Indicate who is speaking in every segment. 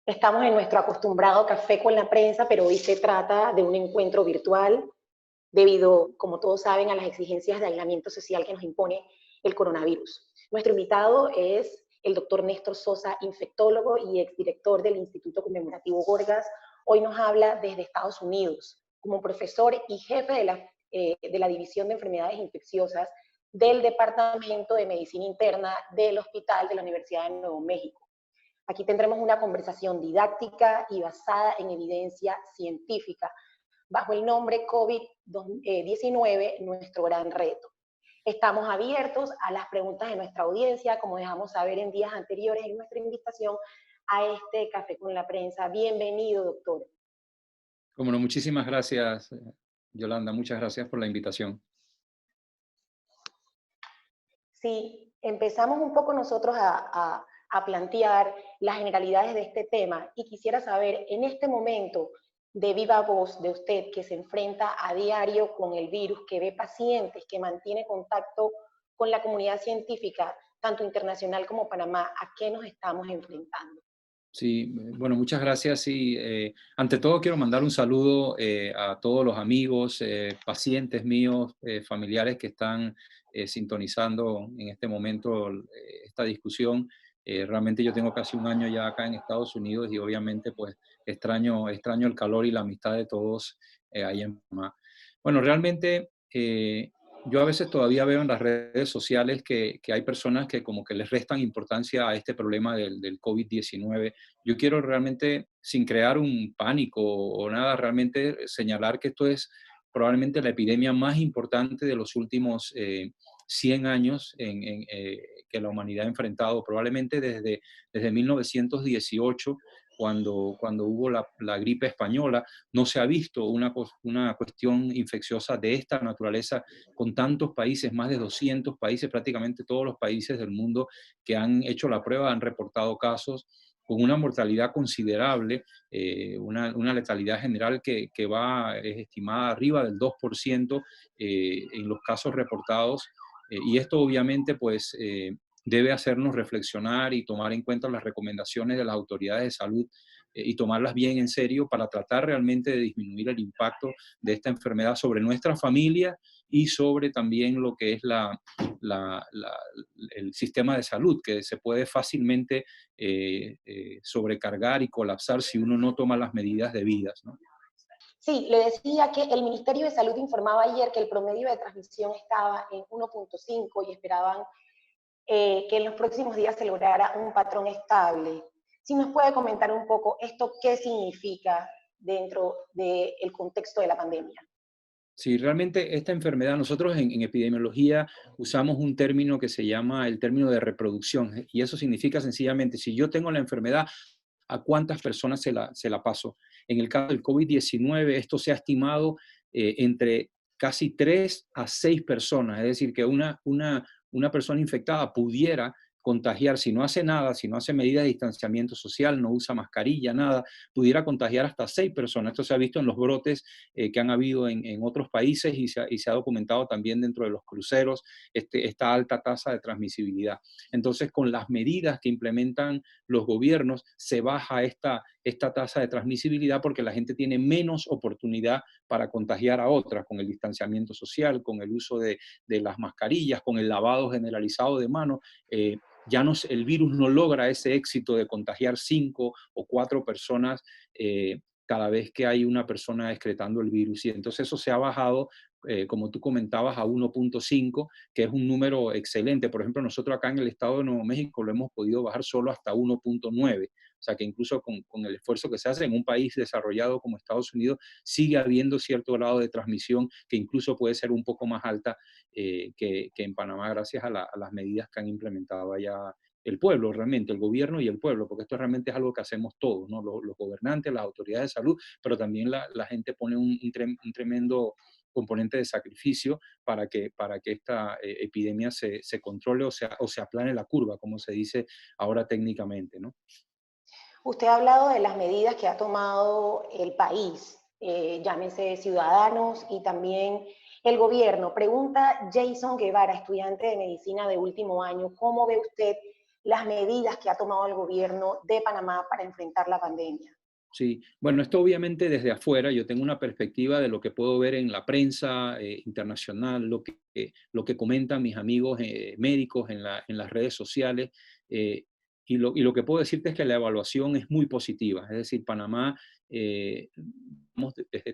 Speaker 1: Estamos en nuestro acostumbrado café con la prensa, pero hoy se trata de un encuentro virtual debido, como todos saben, a las exigencias de aislamiento social que nos impone el coronavirus. Nuestro invitado es el doctor Néstor Sosa, infectólogo y exdirector del Instituto Conmemorativo Gorgas. Hoy nos habla desde Estados Unidos como profesor y jefe de la División de Enfermedades Infecciosas del Departamento de Medicina Interna del Hospital de la Universidad de Nuevo México. Aquí tendremos una conversación didáctica y basada en evidencia científica, bajo el nombre COVID-19, nuestro gran reto. Estamos abiertos a las preguntas de nuestra audiencia, como dejamos saber en días anteriores en nuestra invitación a este Café con la Prensa. Bienvenido, doctor.
Speaker 2: Como no, muchísimas gracias, Yolanda. Muchas gracias por la invitación.
Speaker 1: Sí, empezamos un poco nosotros a plantear las generalidades de este tema y quisiera saber en este momento de viva voz de usted que se enfrenta a diario con el virus, que ve pacientes, que mantiene contacto con la comunidad científica, tanto internacional como Panamá, ¿a qué nos estamos enfrentando?
Speaker 2: Sí, bueno, muchas gracias. Y ante todo quiero mandar un saludo a todos los amigos, pacientes míos, familiares que están sintonizando en este momento esta discusión. Realmente yo tengo casi un año ya acá en Estados Unidos y obviamente pues extraño el calor y la amistad de todos ahí en Panamá. Bueno, realmente yo a veces todavía veo en las redes sociales que hay personas que como que les restan importancia a este problema del COVID-19. Yo quiero realmente, sin crear un pánico o nada, realmente señalar que esto es probablemente la epidemia más importante de los últimos 100 años que la humanidad ha enfrentado, probablemente desde 1918, cuando hubo la gripe española. No se ha visto una cuestión infecciosa de esta naturaleza con tantos países, más de 200 países, prácticamente todos los países del mundo que han hecho la prueba han reportado casos con una mortalidad considerable, una letalidad general es estimada arriba del 2% en los casos reportados. Y esto obviamente pues debe hacernos reflexionar y tomar en cuenta las recomendaciones de las autoridades de salud y tomarlas bien en serio para tratar realmente de disminuir el impacto de esta enfermedad sobre nuestra familia y sobre también lo que es la, la, el sistema de salud, que se puede fácilmente sobrecargar y colapsar si uno no toma las medidas debidas, ¿no?
Speaker 1: Sí, le decía que el Ministerio de Salud informaba ayer que el promedio de transmisión estaba en 1.5 y esperaban que en los próximos días se lograra un patrón estable. Si nos puede comentar un poco esto, ¿qué significa dentro del contexto de la pandemia?
Speaker 2: Sí, realmente esta enfermedad, nosotros en epidemiología usamos un término que se llama el término de reproducción, y eso significa sencillamente, si yo tengo la enfermedad, ¿a cuántas personas se la paso? En el caso del COVID-19, esto se ha estimado entre casi 3 a 6 personas, es decir, que una persona infectada pudiera contagiar, si no hace nada, si no hace medidas de distanciamiento social, no usa mascarilla, nada, pudiera contagiar hasta 6 personas. Esto se ha visto en los brotes que han habido en otros países y se ha documentado también dentro de los cruceros esta alta tasa de transmisibilidad. Entonces, con las medidas que implementan los gobiernos, se baja esta tasa de transmisibilidad porque la gente tiene menos oportunidad para contagiar a otras, con el distanciamiento social, con el uso de las mascarillas, con el lavado generalizado de manos. Ya no, el virus no logra ese éxito de contagiar 5 o 4 personas cada vez que hay una persona excretando el virus. Y entonces eso se ha bajado, como tú comentabas, a 1.5, que es un número excelente. Por ejemplo, nosotros acá en el estado de Nuevo México lo hemos podido bajar solo hasta 1.9. O sea que incluso con el esfuerzo que se hace en un país desarrollado como Estados Unidos, sigue habiendo cierto grado de transmisión que incluso puede ser un poco más alta que en Panamá gracias a las medidas que han implementado allá el pueblo, realmente, el gobierno y el pueblo, porque esto realmente es algo que hacemos todos, ¿no? Los gobernantes, las autoridades de salud, pero también la gente pone un tremendo componente de sacrificio para que esta epidemia se controle o se aplane la curva, como se dice ahora técnicamente, ¿no?
Speaker 1: Usted ha hablado de las medidas que ha tomado el país, llámese ciudadanos y también el gobierno. Pregunta Jason Guevara, estudiante de medicina de último año, ¿cómo ve usted las medidas que ha tomado el gobierno de Panamá para enfrentar la pandemia?
Speaker 2: Sí, bueno, esto obviamente desde afuera, yo tengo una perspectiva de lo que puedo ver en la prensa internacional, lo que comentan mis amigos médicos en las redes sociales, y lo que puedo decirte es que la evaluación es muy positiva. Es decir, Panamá, desde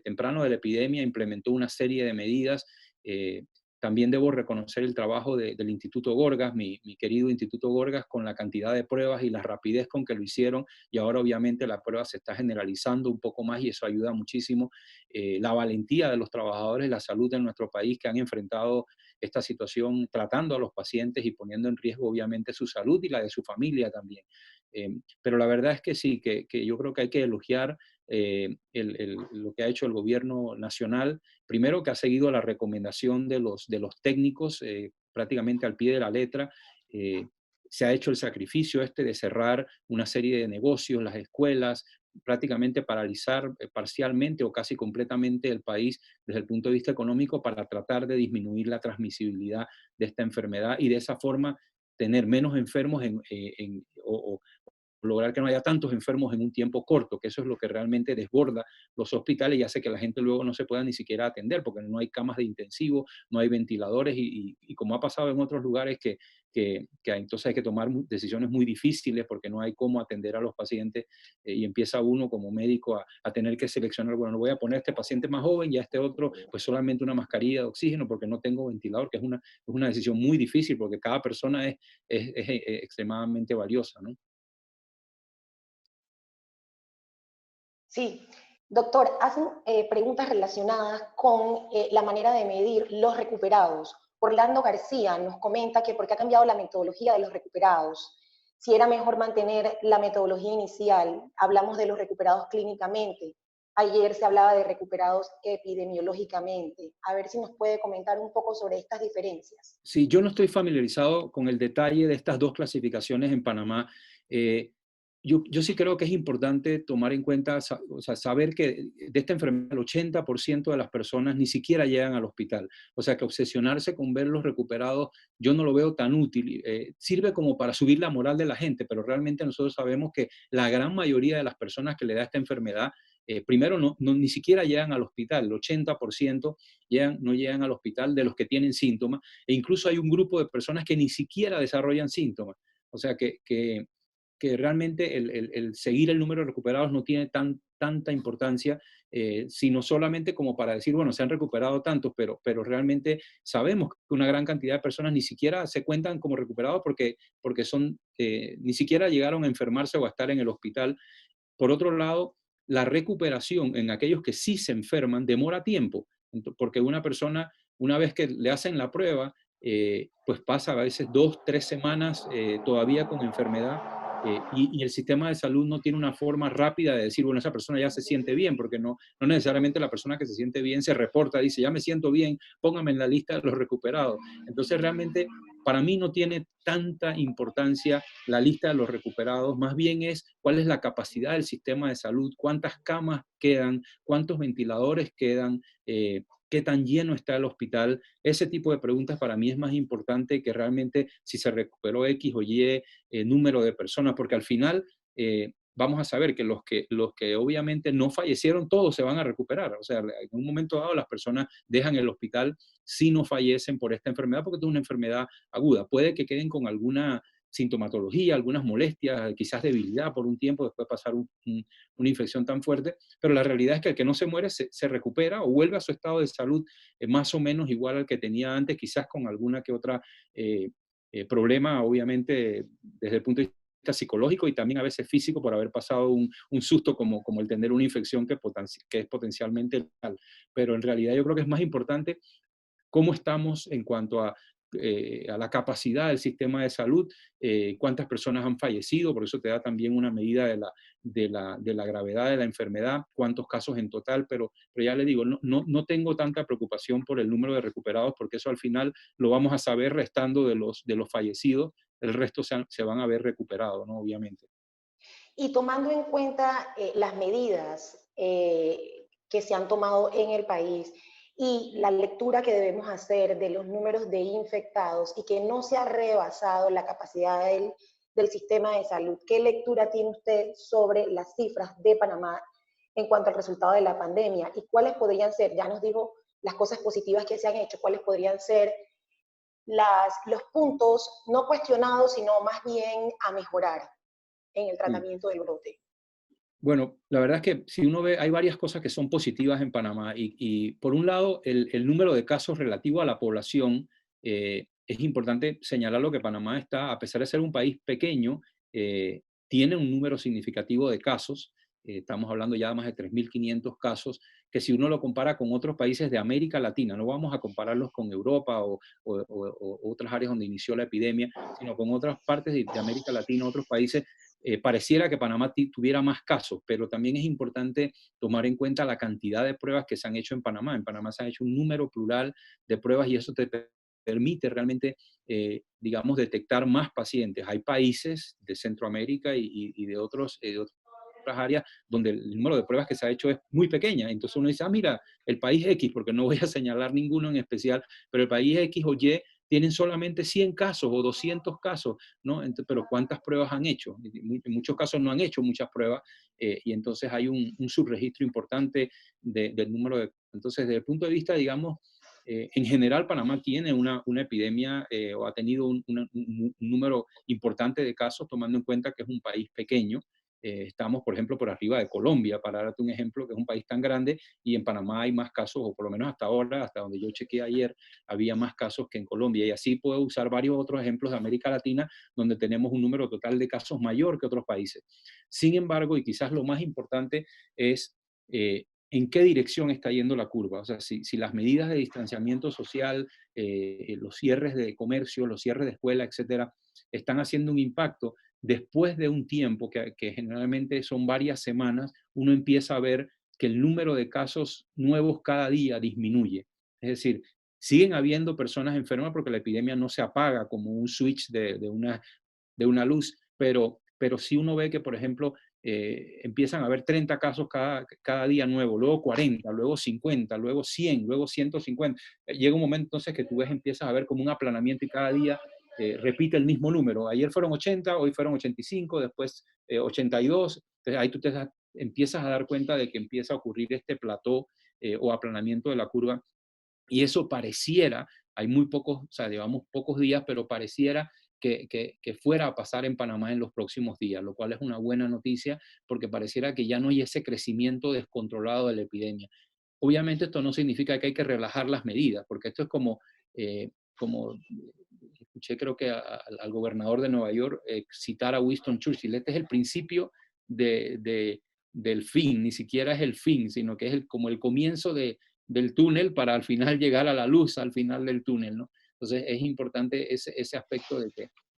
Speaker 2: temprano de la epidemia, implementó una serie de medidas. eh, También debo reconocer el trabajo del Instituto Gorgas, mi querido Instituto Gorgas, con la cantidad de pruebas y la rapidez con que lo hicieron, y ahora obviamente la prueba se está generalizando un poco más y eso ayuda muchísimo. La valentía de los trabajadores de la salud en nuestro país que han enfrentado esta situación tratando a los pacientes y poniendo en riesgo obviamente su salud y la de su familia también. Pero la verdad es que sí, que yo creo que hay que elogiar lo que ha hecho el gobierno nacional. Primero, que ha seguido la recomendación de los técnicos prácticamente al pie de la letra. Eh, Se ha hecho el sacrificio de cerrar una serie de negocios, las escuelas, prácticamente paralizar parcialmente o casi completamente el país desde el punto de vista económico para tratar de disminuir la transmisibilidad de esta enfermedad y de esa forma tener menos enfermos o lograr que no haya tantos enfermos en un tiempo corto, que eso es lo que realmente desborda los hospitales y hace que la gente luego no se pueda ni siquiera atender, porque no hay camas de intensivo, no hay ventiladores y como ha pasado en otros lugares entonces hay que tomar decisiones muy difíciles porque no hay cómo atender a los pacientes y empieza uno como médico a tener que seleccionar, bueno, no voy a poner a este paciente más joven y a este otro pues solamente una mascarilla de oxígeno porque no tengo ventilador, que es una decisión muy difícil porque cada persona es extremadamente valiosa, ¿no?
Speaker 1: Sí, doctor, hacen preguntas relacionadas con la manera de medir los recuperados. Orlando García nos comenta que por qué ha cambiado la metodología de los recuperados. Si era mejor mantener la metodología inicial, hablamos de los recuperados clínicamente. Ayer se hablaba de recuperados epidemiológicamente. A ver si nos puede comentar un poco sobre estas diferencias.
Speaker 2: Sí, yo no estoy familiarizado con el detalle de estas dos clasificaciones en Panamá. Eh, yo sí creo que es importante tomar en cuenta, o sea, saber que de esta enfermedad el 80% de las personas ni siquiera llegan al hospital. O sea, que obsesionarse con verlos recuperados, yo no lo veo tan útil. Sirve como para subir la moral de la gente, pero realmente nosotros sabemos que la gran mayoría de las personas que le da esta enfermedad, primero ni siquiera llegan al hospital. El 80% no llegan al hospital de los que tienen síntomas, e incluso hay un grupo de personas que ni siquiera desarrollan síntomas. O sea que realmente el seguir el número de recuperados no tiene tanta importancia, sino solamente como para decir, bueno, se han recuperado tantos, pero realmente sabemos que una gran cantidad de personas ni siquiera se cuentan como recuperados porque ni siquiera llegaron a enfermarse o a estar en el hospital. Por otro lado, la recuperación en aquellos que sí se enferman demora tiempo, porque una persona, una vez que le hacen la prueba, pues pasa a veces 2, 3 semanas todavía con enfermedad, y el sistema de salud no tiene una forma rápida de decir, bueno, esa persona ya se siente bien, porque no necesariamente la persona que se siente bien se reporta, dice, ya me siento bien, póngame en la lista de los recuperados. Entonces realmente para mí no tiene tanta importancia la lista de los recuperados, más bien es cuál es la capacidad del sistema de salud, cuántas camas quedan, cuántos ventiladores quedan, qué tan lleno está el hospital. Ese tipo de preguntas para mí es más importante que realmente si se recuperó X o Y número de personas, porque al final vamos a saber que los que obviamente no fallecieron, todos se van a recuperar. O sea, en un momento dado las personas dejan el hospital si no fallecen por esta enfermedad, porque es una enfermedad aguda. Puede que queden con alguna sintomatología, algunas molestias, quizás debilidad por un tiempo después de pasar una infección tan fuerte, pero la realidad es que el que no se muere se recupera o vuelve a su estado de salud más o menos igual al que tenía antes, quizás con alguna que otra problema, obviamente, desde el punto de vista psicológico y también a veces físico por haber pasado un susto como el tener una infección que es potencialmente letal. Pero en realidad yo creo que es más importante cómo estamos en cuanto a la capacidad del sistema de salud, cuántas personas han fallecido, por eso te da también una medida de la gravedad de la enfermedad, cuántos casos en total, pero ya le digo, no tengo tanta preocupación por el número de recuperados, porque eso al final lo vamos a saber restando de los fallecidos, el resto se van a ver recuperados, ¿no? Obviamente.
Speaker 1: Y tomando en cuenta las medidas que se han tomado en el país y la lectura que debemos hacer de los números de infectados y que no se ha rebasado la capacidad del sistema de salud. ¿Qué lectura tiene usted sobre las cifras de Panamá en cuanto al resultado de la pandemia? ¿Y cuáles podrían ser, ya nos dijo las cosas positivas que se han hecho, cuáles podrían ser los puntos no cuestionados, sino más bien a mejorar en el
Speaker 2: Sí.
Speaker 1: tratamiento del brote?
Speaker 2: Bueno, la verdad es que si uno ve, hay varias cosas que son positivas en Panamá y por un lado, el número de casos relativo a la población, es importante señalarlo que Panamá está, a pesar de ser un país pequeño, tiene un número significativo de casos. Estamos hablando ya de más de 3.500 casos, que si uno lo compara con otros países de América Latina, no vamos a compararlos con Europa o otras áreas donde inició la epidemia, sino con otras partes de América Latina, otros países. Pareciera que Panamá tuviera más casos, pero también es importante tomar en cuenta la cantidad de pruebas que se han hecho en Panamá. En Panamá se han hecho un número plural de pruebas y eso te permite realmente, digamos, detectar más pacientes. Hay países de Centroamérica y de otras áreas donde el número de pruebas que se ha hecho es muy pequeña. Entonces uno dice, ah, mira, el país X, porque no voy a señalar ninguno en especial, pero el país X o Y tienen solamente 100 casos o 200 casos, ¿no? Pero ¿cuántas pruebas han hecho? En muchos casos no han hecho muchas pruebas y entonces hay un subregistro importante del número de... Entonces, desde el punto de vista, digamos, en general Panamá tiene una epidemia o ha tenido un número importante de casos, tomando en cuenta que es un país pequeño. Estamos, por ejemplo, por arriba de Colombia, para darte un ejemplo, que es un país tan grande, y en Panamá hay más casos, o por lo menos hasta ahora, hasta donde yo chequeé ayer, había más casos que en Colombia. Y así puedo usar varios otros ejemplos de América Latina, donde tenemos un número total de casos mayor que otros países. Sin embargo, y quizás lo más importante es en qué dirección está yendo la curva. O sea, si las medidas de distanciamiento social, los cierres de comercio, los cierres de escuela, etcétera, están haciendo un impacto, después de un tiempo, que generalmente son varias semanas, uno empieza a ver que el número de casos nuevos cada día disminuye. Es decir, siguen habiendo personas enfermas porque la epidemia no se apaga como un switch de una luz, pero sí uno ve que, por ejemplo, empiezan a haber 30 casos cada día nuevo, luego 40, luego 50, luego 100, luego 150. Llega un momento entonces que tú ves, empiezas a ver como un aplanamiento y cada día repite el mismo número. Ayer fueron 80, hoy fueron 85, después 82. Entonces ahí tú empiezas a dar cuenta de que empieza a ocurrir este plató o aplanamiento de la curva. Y eso pareciera, hay muy pocos, o sea, llevamos pocos días, pero pareciera que fuera a pasar en Panamá en los próximos días, lo cual es una buena noticia porque pareciera que ya no hay ese crecimiento descontrolado de la epidemia. Obviamente esto no significa que hay que relajar las medidas, porque esto es como escuché creo que al gobernador de Nueva York citar a Winston Churchill, este es el principio del fin, ni siquiera es el fin, sino que es como el comienzo del túnel para al final llegar a la luz al final del túnel, ¿no? Entonces es importante ese aspecto de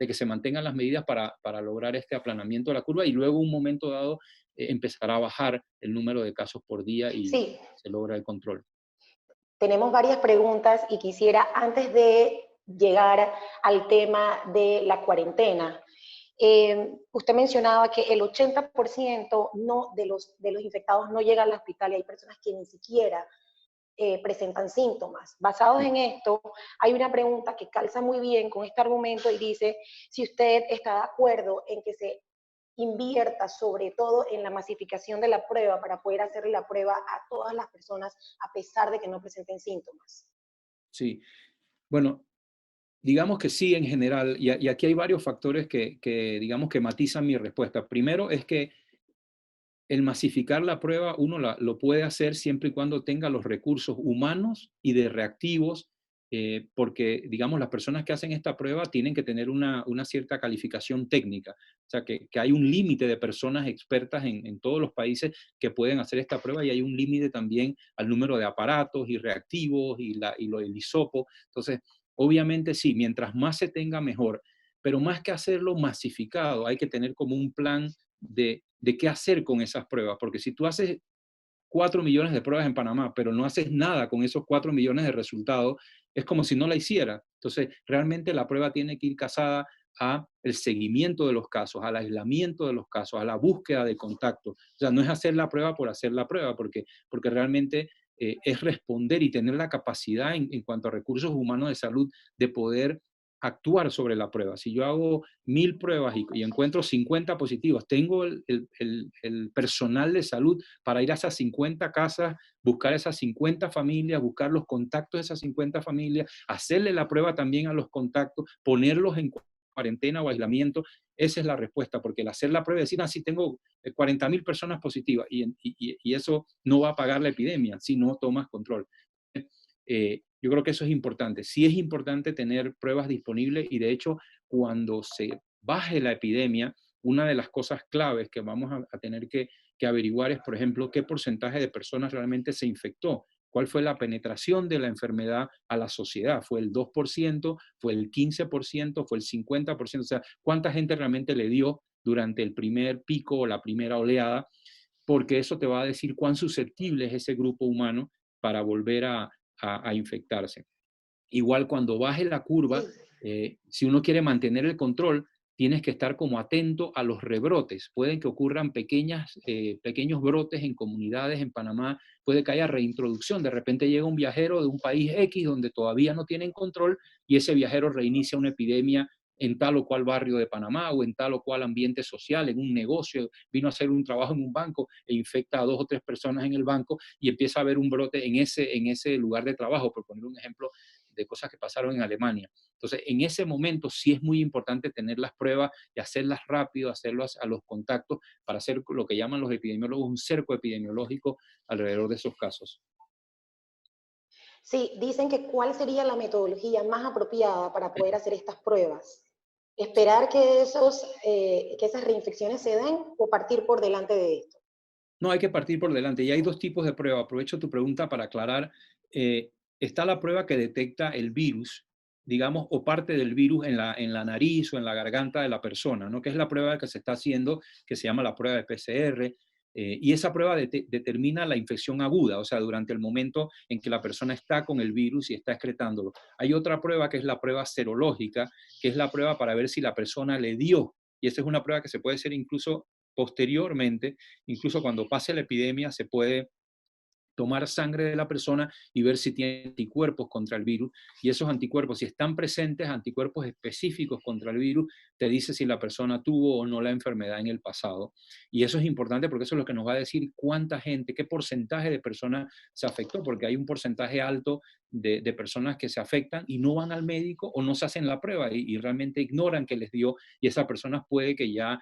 Speaker 2: que se mantengan las medidas para lograr este aplanamiento de la curva y luego un momento dado empezará a bajar el número de casos por día y
Speaker 1: Sí,
Speaker 2: se logra el control.
Speaker 1: tenemos varias preguntas y quisiera, antes de llegar al tema de la cuarentena, usted mencionaba que el 80% no, de los infectados no llega al hospital y hay personas que ni siquiera presentan síntomas. Basados en esto, hay una pregunta que calza muy bien con este argumento y dice si usted está de acuerdo en que se invierta sobre todo en la masificación de la prueba para poder hacerle la prueba a todas las personas a pesar de que no presenten síntomas.
Speaker 2: Sí, bueno, digamos que sí en general, y aquí hay varios factores digamos que matizan mi respuesta. Primero es que el masificar la prueba uno lo puede hacer siempre y cuando tenga los recursos humanos y de reactivos, porque, digamos, las personas que hacen esta prueba tienen que tener una cierta calificación técnica. O sea, que hay un límite de personas expertas en todos los países que pueden hacer esta prueba y hay un límite también al número de aparatos y reactivos y lo del hisopo. Entonces, obviamente sí, mientras más se tenga, mejor. Pero más que hacerlo masificado, hay que tener como un plan de qué hacer con esas pruebas, porque si tú haces 4 millones de pruebas en Panamá, pero no haces nada con esos 4 millones de resultados, es como si no la hiciera. Entonces, realmente la prueba tiene que ir casada a el seguimiento de los casos, al aislamiento de los casos, a la búsqueda de contacto. O sea, no es hacer la prueba por hacer la prueba, porque realmente es responder y tener la capacidad en cuanto a recursos humanos de salud de poder actuar sobre la prueba. Si yo hago 1000 pruebas y encuentro 50 positivos, tengo el personal de salud para ir a esas 50 casas, buscar esas 50 familias, buscar los contactos de esas 50 familias, hacerle la prueba también a los contactos, ponerlos en cuarentena o aislamiento. Esa es la respuesta, porque el hacer la prueba y decir, sí, tengo 40.000 personas positivas, y eso no va a pagar la epidemia si no tomas control. Yo creo que eso es importante. Sí es importante tener pruebas disponibles, y de hecho, cuando se baje la epidemia, una de las cosas claves que vamos a tener que averiguar es, por ejemplo, qué porcentaje de personas realmente se infectó. ¿Cuál fue la penetración de la enfermedad a la sociedad? ¿Fue el 2%? ¿Fue el 15%? ¿Fue el 50%? O sea, ¿cuánta gente realmente le dio durante el primer pico o la primera oleada? Porque eso te va a decir cuán susceptible es ese grupo humano para volver a infectarse. Igual cuando baje la curva,
Speaker 1: Sí,
Speaker 2: si uno quiere mantener el control, tienes que estar como atento a los rebrotes. Pueden que ocurran pequeños brotes en comunidades en Panamá, puede que haya reintroducción. De repente llega un viajero de un país X donde todavía no tienen control, y ese viajero reinicia una epidemia en tal o cual barrio de Panamá o en tal o cual ambiente social, en un negocio, vino a hacer un trabajo en un banco e infecta a 2 o 3 personas en el banco, y empieza a haber un brote en ese lugar de trabajo, por poner un ejemplo de cosas que pasaron en Alemania. Entonces, en ese momento sí es muy importante tener las pruebas y hacerlas rápido, hacerlas a los contactos, para hacer lo que llaman los epidemiólogos un cerco epidemiológico alrededor de esos casos.
Speaker 1: sí, dicen que cuál sería la metodología más apropiada para poder hacer estas pruebas. Esperar que esas reinfecciones se den o partir por delante de esto.
Speaker 2: No, hay que partir por delante. Y hay dos tipos de prueba. Aprovecho tu pregunta para aclarar. eh, Está la prueba que detecta el virus, digamos, o parte del virus en la nariz o en la garganta de la persona, ¿no? Que es la prueba que se está haciendo, que se llama la prueba de PCR. Y esa prueba determina la infección aguda, o sea, durante el momento en que la persona está con el virus y está excretándolo. Hay otra prueba que es la prueba serológica, que es la prueba para ver si la persona le dio. Y esa es una prueba que se puede hacer incluso posteriormente. Incluso cuando pase la epidemia, se puede tomar sangre de la persona y ver si tiene anticuerpos contra el virus. Y esos anticuerpos, si están presentes, anticuerpos específicos contra el virus, te dice si la persona tuvo o no la enfermedad en el pasado. Y eso es importante, porque eso es lo que nos va a decir cuánta gente, qué porcentaje de personas se afectó, porque hay un porcentaje alto de personas que se afectan y no van al médico o no se hacen la prueba, y realmente ignoran que les dio, y esas personas puede que ya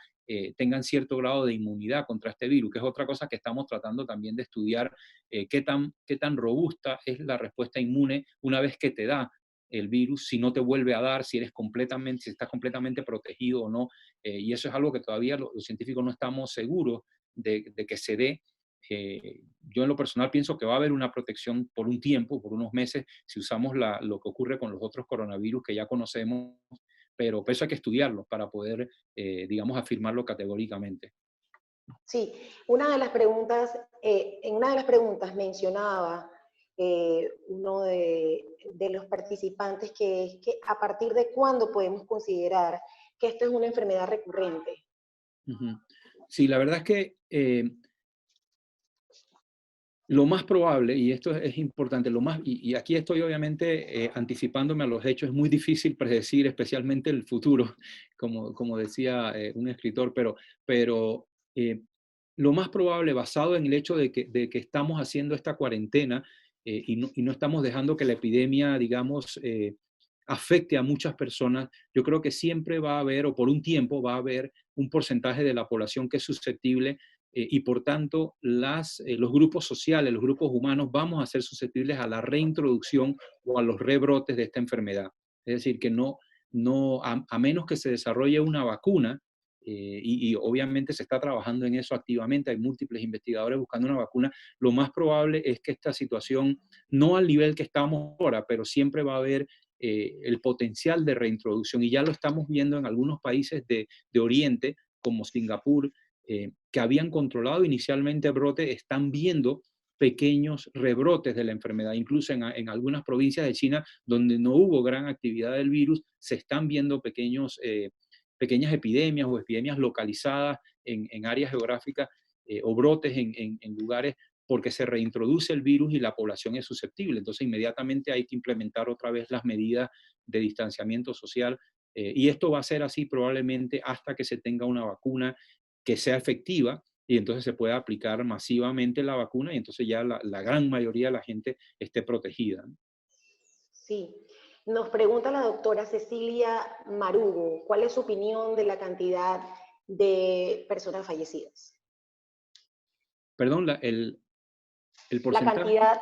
Speaker 2: tengan cierto grado de inmunidad contra este virus, que es otra cosa que estamos tratando también de estudiar. Qué tan robusta es la respuesta inmune una vez que te da el virus, si no te vuelve a dar, si estás completamente protegido o no. Y eso es algo que todavía los científicos no estamos seguros de que se dé. Yo en lo personal pienso que va a haber una protección por un tiempo, por unos meses, si usamos lo que ocurre con los otros coronavirus que ya conocemos, pero eso hay que estudiarlo para poder, digamos, afirmarlo categóricamente.
Speaker 1: Sí, una de las preguntas, en una de las preguntas mencionaba uno de los participantes que es que a partir de cuándo podemos considerar que esto es una enfermedad recurrente.
Speaker 2: Ujú. Sí, la verdad es que lo más probable, y esto es importante, y aquí estoy obviamente anticipándome a los hechos. Es muy difícil predecir, especialmente el futuro, como decía un escritor, pero eh, lo más probable, basado en el hecho de que estamos haciendo esta cuarentena, y no estamos dejando que la epidemia, digamos, afecte a muchas personas, yo creo que siempre va a haber, o por un tiempo va a haber, un porcentaje de la población que es susceptible, y por tanto los grupos sociales, los grupos humanos, vamos a ser susceptibles a la reintroducción o a los rebrotes de esta enfermedad. Es decir, que a menos que se desarrolle una vacuna, y obviamente se está trabajando en eso activamente, hay múltiples investigadores buscando una vacuna, lo más probable es que esta situación, no al nivel que estamos ahora, pero siempre va a haber el potencial de reintroducción, y ya lo estamos viendo en algunos países de Oriente, como Singapur, que habían controlado inicialmente el brote, están viendo pequeños rebrotes de la enfermedad. Incluso en algunas provincias de China donde no hubo gran actividad del virus, se están viendo pequeñas epidemias o epidemias localizadas en áreas geográficas, o brotes en lugares porque se reintroduce el virus y la población es susceptible. Entonces, inmediatamente hay que implementar otra vez las medidas de distanciamiento social, y esto va a ser así probablemente hasta que se tenga una vacuna que sea efectiva y entonces se pueda aplicar masivamente la vacuna y entonces ya la gran mayoría de la gente esté protegida, ¿no?
Speaker 1: Sí. Nos pregunta la doctora Cecilia Marugo, ¿cuál es su opinión de la cantidad de personas fallecidas?
Speaker 2: Perdón, el
Speaker 1: La
Speaker 2: porcentaje
Speaker 1: cantidad,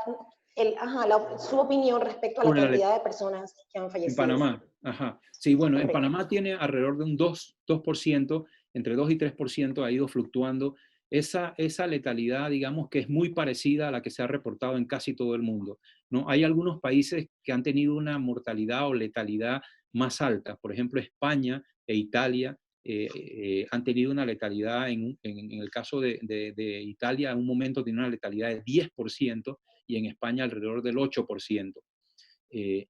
Speaker 1: su opinión respecto a la
Speaker 2: sobre la
Speaker 1: cantidad de personas que han
Speaker 2: en
Speaker 1: fallecido.
Speaker 2: Panamá, ajá. Sí, bueno, en
Speaker 1: Correcto.
Speaker 2: Panamá tiene alrededor de un 2%, entre 2 y 3% ha ido fluctuando. Esa letalidad, digamos, que es muy parecida a la que se ha reportado en casi todo el mundo, ¿no? Hay algunos países que han tenido una mortalidad o letalidad más alta. Por ejemplo, España e Italia han tenido una letalidad, en el caso de Italia, en un momento tiene una letalidad de 10% y en España alrededor del 8%. Eh,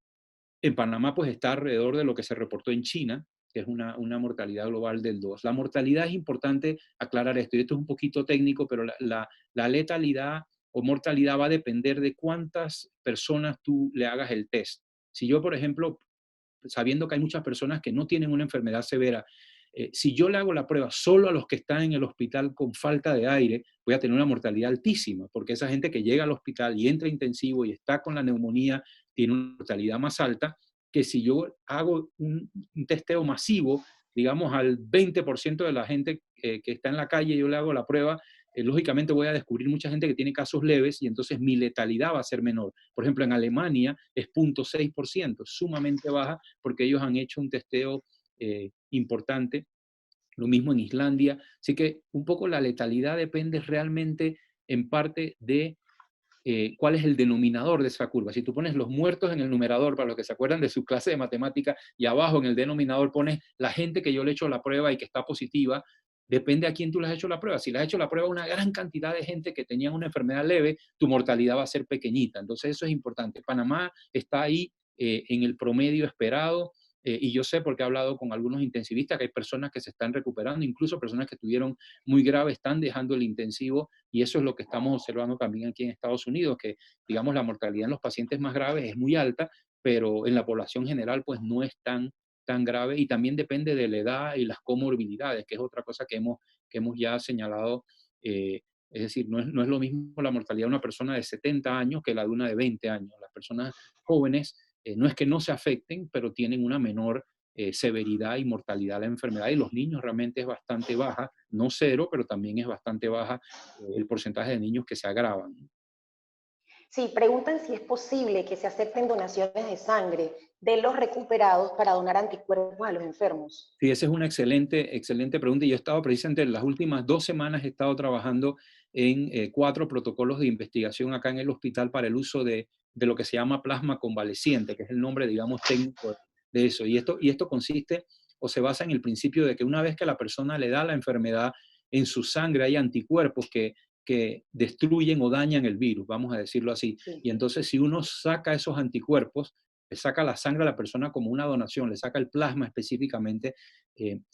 Speaker 2: en Panamá, pues está alrededor de lo que se reportó en China, que es una mortalidad global del 2. La mortalidad es importante aclarar esto, y esto es un poquito técnico, pero la letalidad o mortalidad va a depender de cuántas personas tú le hagas el test. Si yo, por ejemplo, sabiendo que hay muchas personas que no tienen una enfermedad severa, si yo le hago la prueba solo a los que están en el hospital con falta de aire, voy a tener una mortalidad altísima, porque esa gente que llega al hospital y entra intensivo y está con la neumonía tiene una mortalidad más alta que si yo hago un testeo masivo, digamos al 20% de la gente que está en la calle, yo le hago la prueba, lógicamente voy a descubrir mucha gente que tiene casos leves y entonces mi letalidad va a ser menor. Por ejemplo, en Alemania es 0,6%, sumamente baja, porque ellos han hecho un testeo importante. Lo mismo en Islandia. Así que un poco la letalidad depende realmente en parte de cuál es el denominador de esa curva. Si tú pones los muertos en el numerador, para los que se acuerdan de su clase de matemática, y abajo en el denominador pones la gente que yo le he hecho la prueba y que está positiva, depende a quién tú le has hecho la prueba. Si le has hecho la prueba a una gran cantidad de gente que tenía una enfermedad leve, tu mortalidad va a ser pequeñita. Entonces eso es importante. Panamá está ahí en el promedio esperado. Y yo sé porque he hablado con algunos intensivistas que hay personas que se están recuperando, incluso personas que estuvieron muy graves están dejando el intensivo, y eso es lo que estamos observando también aquí en Estados Unidos, que digamos la mortalidad en los pacientes más graves es muy alta, pero en la población general pues no es tan grave, y también depende de la edad y las comorbilidades, que es otra cosa que hemos ya señalado. Es decir, no es lo mismo la mortalidad de una persona de 70 años que la de una de 20 años. Las personas jóvenes no es que no se afecten, pero tienen una menor severidad y mortalidad de la enfermedad, y los niños realmente es bastante baja, no cero, pero también es bastante baja el porcentaje de niños que se agravan.
Speaker 1: Sí, preguntan si es posible que se acepten donaciones de sangre de los recuperados para donar anticuerpos a los enfermos.
Speaker 2: Sí, esa es una excelente pregunta. Y yo he estado precisamente en las últimas 2 semanas, he estado trabajando en 4 protocolos de investigación acá en el hospital para el uso de lo que se llama plasma convaleciente, que es el nombre, digamos, técnico de eso. Y esto consiste o se basa en el principio de que una vez que la persona le da la enfermedad, en su sangre hay anticuerpos que destruyen o dañan el virus, vamos a decirlo así.
Speaker 1: Sí.
Speaker 2: Y entonces, si uno saca esos anticuerpos, le saca la sangre a la persona como una donación, le saca el plasma específicamente,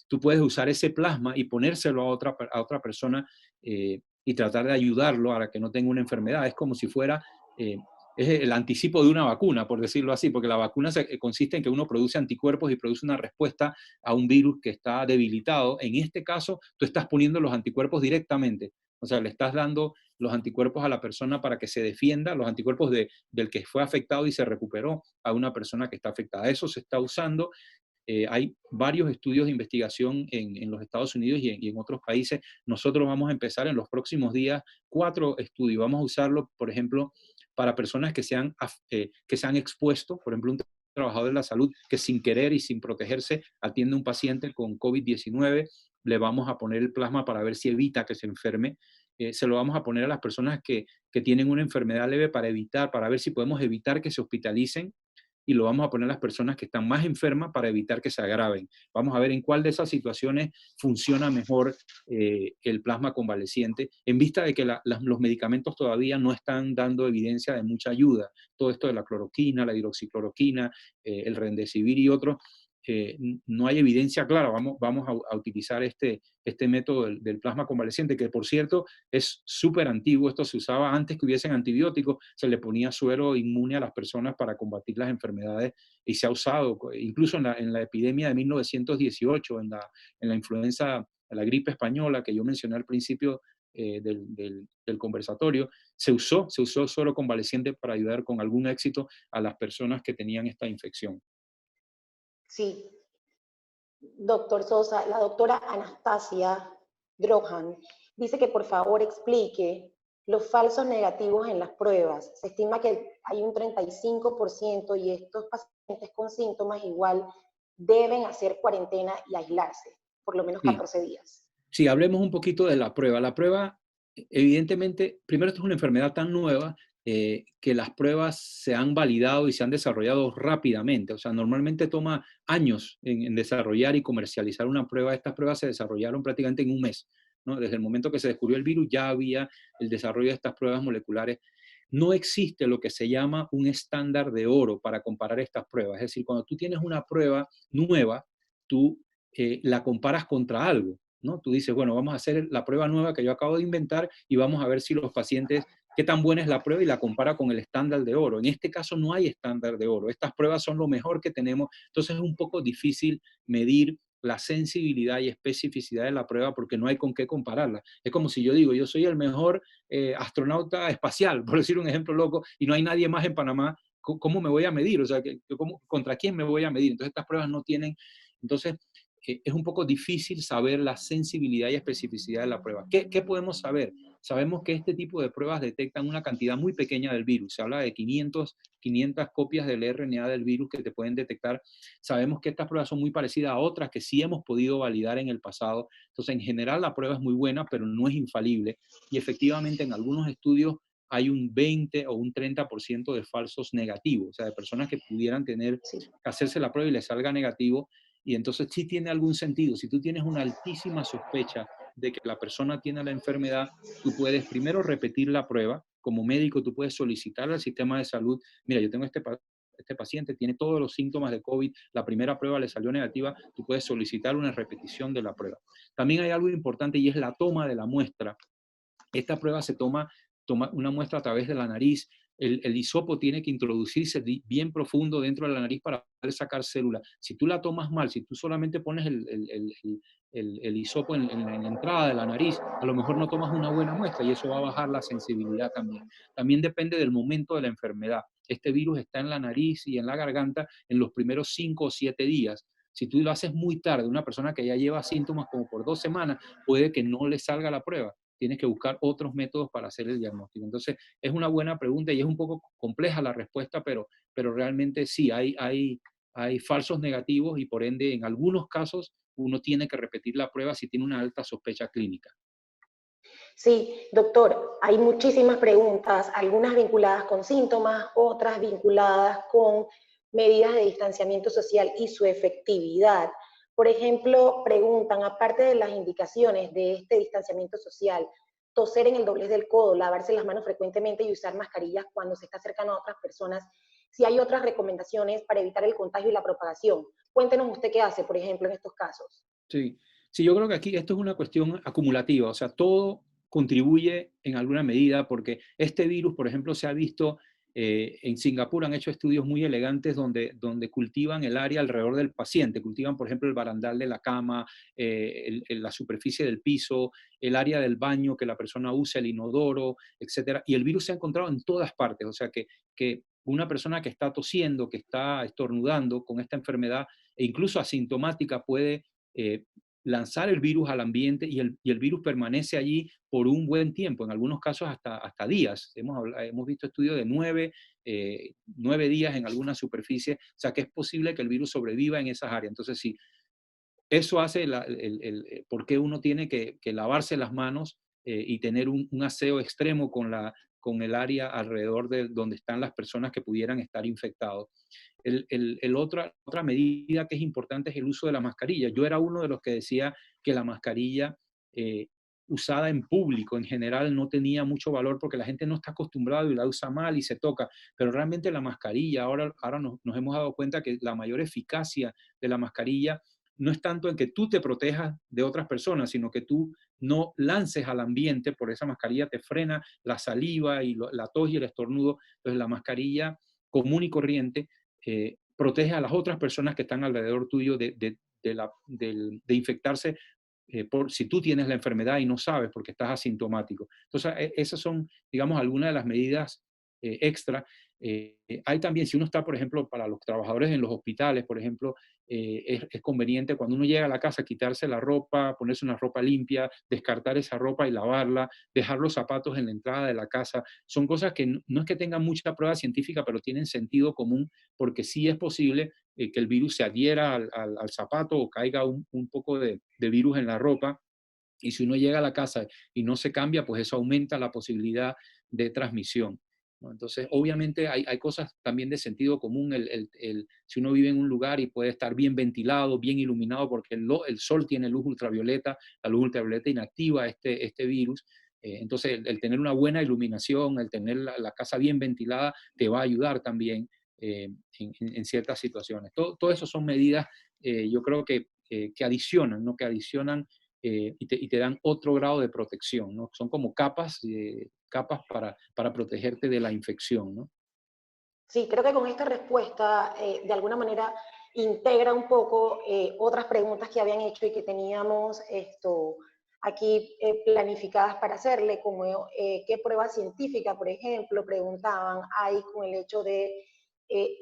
Speaker 2: tú puedes usar ese plasma y ponérselo a otra persona, y tratar de ayudarlo a que no tenga una enfermedad. Es como si fuera, es el anticipo de una vacuna, por decirlo así, porque la vacuna consiste en que uno produce anticuerpos y produce una respuesta a un virus que está debilitado. En este caso, tú estás poniendo los anticuerpos directamente. O sea, le estás dando los anticuerpos a la persona para que se defienda, los anticuerpos del que fue afectado y se recuperó, a una persona que está afectada. Eso se está usando. Hay varios estudios de investigación en los Estados Unidos y en otros países. Nosotros vamos a empezar en los próximos días 4 estudios. Vamos a usarlo, por ejemplo, para personas que se han expuesto, por ejemplo, un trabajador de la salud que sin querer y sin protegerse atiende a un paciente con COVID-19, le vamos a poner el plasma para ver si evita que se enferme. Se lo vamos a poner a las personas que tienen una enfermedad leve para ver si podemos evitar que se hospitalicen, y lo vamos a poner a las personas que están más enfermas para evitar que se agraven. Vamos a ver en cuál de esas situaciones funciona mejor el plasma convaleciente, en vista de que los medicamentos todavía no están dando evidencia de mucha ayuda. Todo esto de la cloroquina, la hidroxicloroquina, el remdesivir y otros, no hay evidencia clara. Vamos a utilizar este método del plasma convaleciente, que por cierto es súper antiguo. Esto se usaba antes que hubiesen antibióticos, se le ponía suero inmune a las personas para combatir las enfermedades y se ha usado incluso en la epidemia de 1918, en la influenza, la gripe española que yo mencioné al principio del conversatorio. Se usó suero convaleciente para ayudar con algún éxito a las personas que tenían esta infección.
Speaker 1: Sí, doctor Sosa, la doctora Anastasia Drohan dice que por favor explique los falsos negativos en las pruebas. Se estima que hay un 35% y estos pacientes con síntomas igual deben hacer cuarentena y aislarse, por lo menos
Speaker 2: Sí.
Speaker 1: 14 días.
Speaker 2: Sí, hablemos un poquito de la prueba. La prueba, evidentemente, primero esto es una enfermedad tan nueva que las pruebas se han validado y se han desarrollado rápidamente. O sea, normalmente toma años en desarrollar y comercializar una prueba. Estas pruebas se desarrollaron prácticamente en un mes, ¿no? Desde el momento que se descubrió el virus ya había el desarrollo de estas pruebas moleculares. No existe lo que se llama un estándar de oro para comparar estas pruebas. Es decir, cuando tú tienes una prueba nueva, tú la comparas contra algo, ¿no? Tú dices, bueno, vamos a hacer la prueba nueva que yo acabo de inventar y vamos a ver si los pacientes, qué tan buena es la prueba y la compara con el estándar de oro. En este caso no hay estándar de oro. Estas pruebas son lo mejor que tenemos. Entonces es un poco difícil medir la sensibilidad y especificidad de la prueba porque no hay con qué compararla. Es como si yo digo, yo soy el mejor astronauta espacial, por decir un ejemplo loco, y no hay nadie más en Panamá. ¿Cómo me voy a medir? O sea, ¿contra quién me voy a medir? Entonces estas pruebas no tienen. Entonces, es un poco difícil saber la sensibilidad y especificidad de la prueba. ¿Qué podemos saber? Sabemos que este tipo de pruebas detectan una cantidad muy pequeña del virus. Se habla de 500 copias del RNA del virus que te pueden detectar. Sabemos que estas pruebas son muy parecidas a otras que sí hemos podido validar en el pasado. Entonces, en general, la prueba es muy buena, pero no es infalible. Y efectivamente, en algunos estudios hay un 20 o un 30% de falsos negativos, o sea, de personas que pudieran
Speaker 1: Sí.
Speaker 2: hacerse la prueba y les salga negativo, y entonces sí tiene algún sentido. Si tú tienes una altísima sospecha de que la persona tiene la enfermedad, tú puedes primero repetir la prueba. Como médico, tú puedes solicitar al sistema de salud, mira, yo tengo este paciente, tiene todos los síntomas de COVID, la primera prueba le salió negativa, tú puedes solicitar una repetición de la prueba. También hay algo importante y es la toma de la muestra. Esta prueba se toma una muestra a través de la nariz. El hisopo tiene que introducirse bien profundo dentro de la nariz para poder sacar células. Si tú la tomas mal, si tú solamente pones el hisopo en la entrada de la nariz, a lo mejor no tomas una buena muestra y eso va a bajar la sensibilidad también. También depende del momento de la enfermedad. Este virus está en la nariz y en la garganta en los primeros 5 o 7 días. Si tú lo haces muy tarde, una persona que ya lleva síntomas como por 2 semanas, puede que no le salga la prueba. Tienes que buscar otros métodos para hacer el diagnóstico. Entonces, es una buena pregunta y es un poco compleja la respuesta, pero realmente sí, hay falsos negativos y por ende, en algunos casos, uno tiene que repetir la prueba si tiene una alta sospecha clínica.
Speaker 1: Sí, doctor, hay muchísimas preguntas, algunas vinculadas con síntomas, otras vinculadas con medidas de distanciamiento social y su efectividad. Por ejemplo, preguntan, aparte de las indicaciones de este distanciamiento social, toser en el doblez del codo, lavarse las manos frecuentemente y usar mascarillas cuando se está cercano a otras personas, si hay otras recomendaciones para evitar el contagio y la propagación. Cuéntenos usted qué hace, por ejemplo, en estos casos.
Speaker 2: Sí, sí, yo creo que aquí esto es una cuestión acumulativa, o sea, todo contribuye en alguna medida porque este virus, por ejemplo, se ha visto en Singapur, han hecho estudios muy elegantes donde cultivan el área alrededor del paciente, cultivan, por ejemplo, el barandal de la cama, la superficie del piso, el área del baño que la persona usa, el inodoro, etcétera, y el virus se ha encontrado en todas partes, o sea, que una persona que está tosiendo, que está estornudando con esta enfermedad e incluso asintomática puede eh, lanzar el virus al ambiente y el virus permanece allí por un buen tiempo, en algunos casos hasta días. Hemos visto estudios de 9 días en alguna superficie, o sea que es posible que el virus sobreviva en esas áreas. Entonces, sí, eso hace por qué uno tiene que lavarse las manos y tener un aseo extremo con el área alrededor de donde están las personas que pudieran estar infectados. Otra medida que es importante es el uso de la mascarilla. Yo era uno de los que decía que la mascarilla usada en público. En general no tenía mucho valor porque la gente no está acostumbrada y la usa mal y se toca. Pero realmente la mascarilla, ahora nos hemos dado cuenta que la mayor eficacia de la mascarilla no es tanto en que tú te protejas de otras personas, sino que tú no lances al ambiente, por esa mascarilla te frena la saliva y la tos y el estornudo. Entonces la mascarilla común y corriente protege a las otras personas que están alrededor tuyo de infectarse por si tú tienes la enfermedad y no sabes porque estás asintomático. Entonces, esas son, digamos, algunas de las medidas extra. Hay también, si uno está, por ejemplo, para los trabajadores en los hospitales, por ejemplo, es conveniente cuando uno llega a la casa quitarse la ropa, ponerse una ropa limpia, descartar esa ropa y lavarla, dejar los zapatos en la entrada de la casa. Son cosas que no es que tengan mucha prueba científica, pero tienen sentido común porque sí es posible que el virus se adhiera al zapato o caiga un poco de virus en la ropa. Y si uno llega a la casa y no se cambia, pues eso aumenta la posibilidad de transmisión, ¿no? Entonces, obviamente hay cosas también de sentido común. Si uno vive en un lugar y puede estar bien ventilado, bien iluminado, porque el sol tiene luz ultravioleta, la luz ultravioleta inactiva este virus. Entonces, el tener una buena iluminación, el tener la casa bien ventilada, te va a ayudar también en ciertas situaciones. Todo eso son medidas, yo creo que adicionan, ¿no? Que adicionan y te dan otro grado de protección, ¿no? Son como capas para protegerte de la infección, ¿no?
Speaker 1: Sí, creo que con esta respuesta, de alguna manera, integra un poco otras preguntas que habían hecho y que teníamos aquí planificadas para hacerle, como qué prueba científica, por ejemplo, preguntaban, hay con el hecho de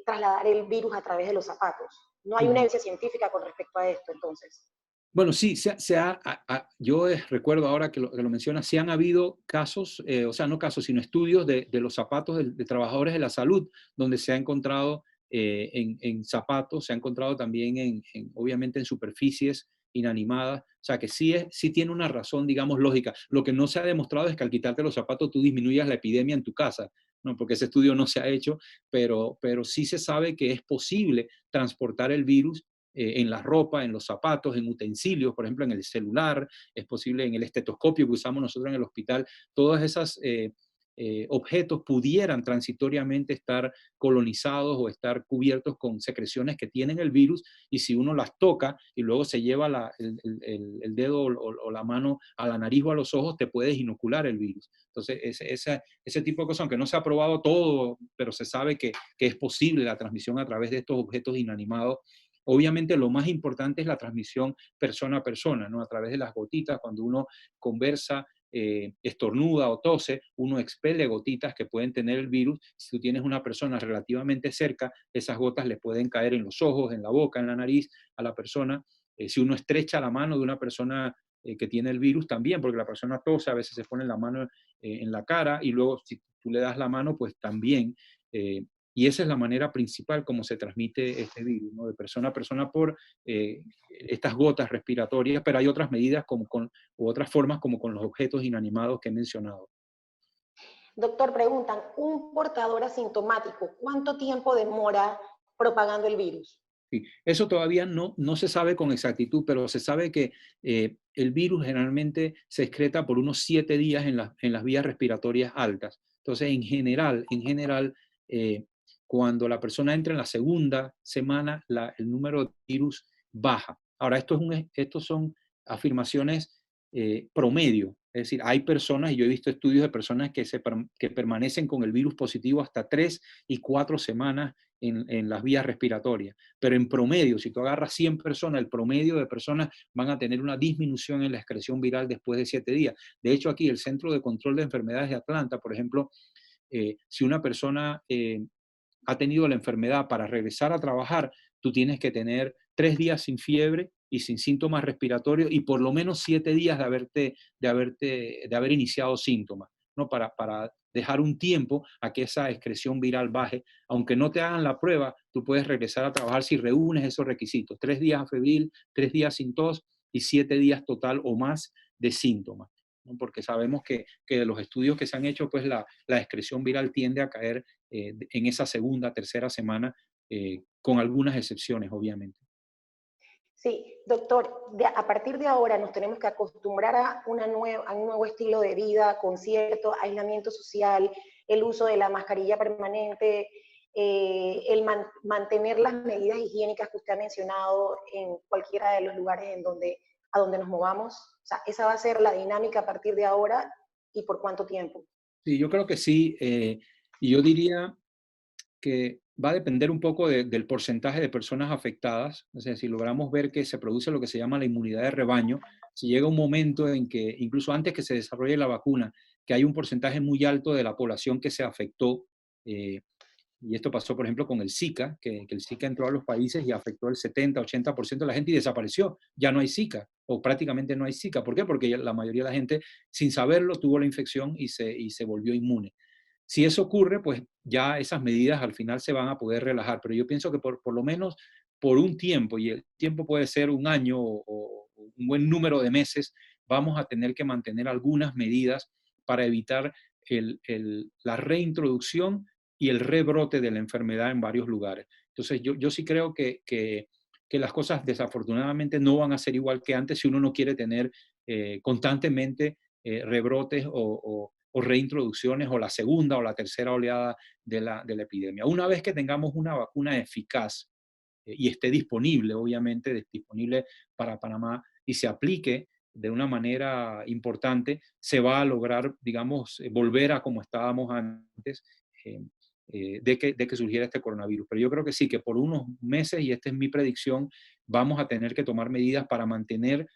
Speaker 1: trasladar el virus a través de los zapatos. No hay una
Speaker 2: Ujú.
Speaker 1: evidencia científica con respecto a esto, entonces.
Speaker 2: Bueno, sí, yo recuerdo ahora que lo mencionas, sí han habido casos, o sea, no casos, sino estudios de los zapatos de trabajadores de la salud, donde se ha encontrado en zapatos, se ha encontrado también obviamente en superficies inanimadas, o sea, que sí tiene una razón, digamos, lógica. Lo que no se ha demostrado es que al quitarte los zapatos tú disminuyas la epidemia en tu casa, ¿no? Porque ese estudio no se ha hecho, pero sí se sabe que es posible transportar el virus en la ropa, en los zapatos, en utensilios, por ejemplo, en el celular, es posible en el estetoscopio que usamos nosotros en el hospital, todos esos objetos pudieran transitoriamente estar colonizados o estar cubiertos con secreciones que tienen el virus, y si uno las toca y luego se lleva el dedo o la mano a la nariz o a los ojos, te puedes inocular el virus. Entonces, ese tipo de cosas, aunque no se ha probado todo, pero se sabe que es posible la transmisión a través de estos objetos inanimados. Obviamente lo más importante es la transmisión persona a persona, ¿no? A través de las gotitas, cuando uno conversa, estornuda o tose, uno expele gotitas que pueden tener el virus. Si tú tienes una persona relativamente cerca, esas gotas le pueden caer en los ojos, en la boca, en la nariz a la persona. Si uno estrecha la mano de una persona que tiene el virus también, porque la persona tose, a veces se pone la mano en la cara y luego si tú le das la mano, pues también. Eh, y esa es la manera principal como se transmite este virus, ¿no? De persona a persona por estas gotas respiratorias, pero hay otras medidas u otras formas como con los objetos inanimados que he mencionado.
Speaker 1: Doctor, preguntan, un portador asintomático, ¿cuánto tiempo demora propagando el virus?
Speaker 2: Sí, eso todavía no se sabe con exactitud, pero se sabe que el virus generalmente se excreta por unos 7 días en las vías respiratorias altas. Entonces, en general, eh, cuando la persona entra en la segunda semana, el número de virus baja. Ahora, estos son afirmaciones promedio. Es decir, hay personas, y yo he visto estudios de personas que permanecen con el virus positivo hasta 3 y 4 semanas en las vías respiratorias. Pero en promedio, si tú agarras 100 personas, el promedio de personas van a tener una disminución en la excreción viral después de 7 días. De hecho, aquí el Centro de Control de Enfermedades de Atlanta, por ejemplo, si una persona ha tenido la enfermedad para regresar a trabajar, tú tienes que tener 3 días sin fiebre y sin síntomas respiratorios y por lo menos 7 días de haber iniciado síntomas, ¿no? Para dejar un tiempo a que esa excreción viral baje. Aunque no te hagan la prueba, tú puedes regresar a trabajar si reúnes esos requisitos. 3 días febril, 3 días sin tos y 7 días total o más de síntomas, ¿no? Porque sabemos que de los estudios que se han hecho, pues la excreción viral tiende a caer en esa segunda, tercera semana, con algunas excepciones, obviamente.
Speaker 1: Sí, doctor, a partir de ahora nos tenemos que acostumbrar a un nuevo estilo de vida con cierto aislamiento social, el uso de la mascarilla permanente, mantener las medidas higiénicas que usted ha mencionado en cualquiera de los lugares a donde nos movamos. O sea, esa va a ser la dinámica a partir de ahora y por cuánto tiempo.
Speaker 2: Sí, yo creo que sí. Y yo diría que va a depender un poco del porcentaje de personas afectadas. O sea, si logramos ver que se produce lo que se llama la inmunidad de rebaño, si llega un momento en que, incluso antes que se desarrolle la vacuna, que hay un porcentaje muy alto de la población que se afectó, eh, y esto pasó, por ejemplo, con el Zika, que el Zika entró a los países y afectó el 70-80% de la gente y desapareció. Ya no hay Zika, o prácticamente no hay Zika. ¿Por qué? Porque la mayoría de la gente, sin saberlo, tuvo la infección y se volvió inmune. Si eso ocurre, pues ya esas medidas al final se van a poder relajar, pero yo pienso que por lo menos por un tiempo, y el tiempo puede ser un año o un buen número de meses, vamos a tener que mantener algunas medidas para evitar la reintroducción y el rebrote de la enfermedad en varios lugares. Entonces, yo sí creo que las cosas desafortunadamente no van a ser igual que antes si uno no quiere tener constantemente rebrotes o reintroducciones o la segunda o la tercera oleada de la epidemia. Una vez que tengamos una vacuna eficaz y esté disponible, obviamente, disponible para Panamá y se aplique de una manera importante, se va a lograr, digamos, volver a como estábamos antes eh, de que surgiera este coronavirus. Pero yo creo que sí, que por unos meses, y esta es mi predicción, vamos a tener que tomar medidas para mantener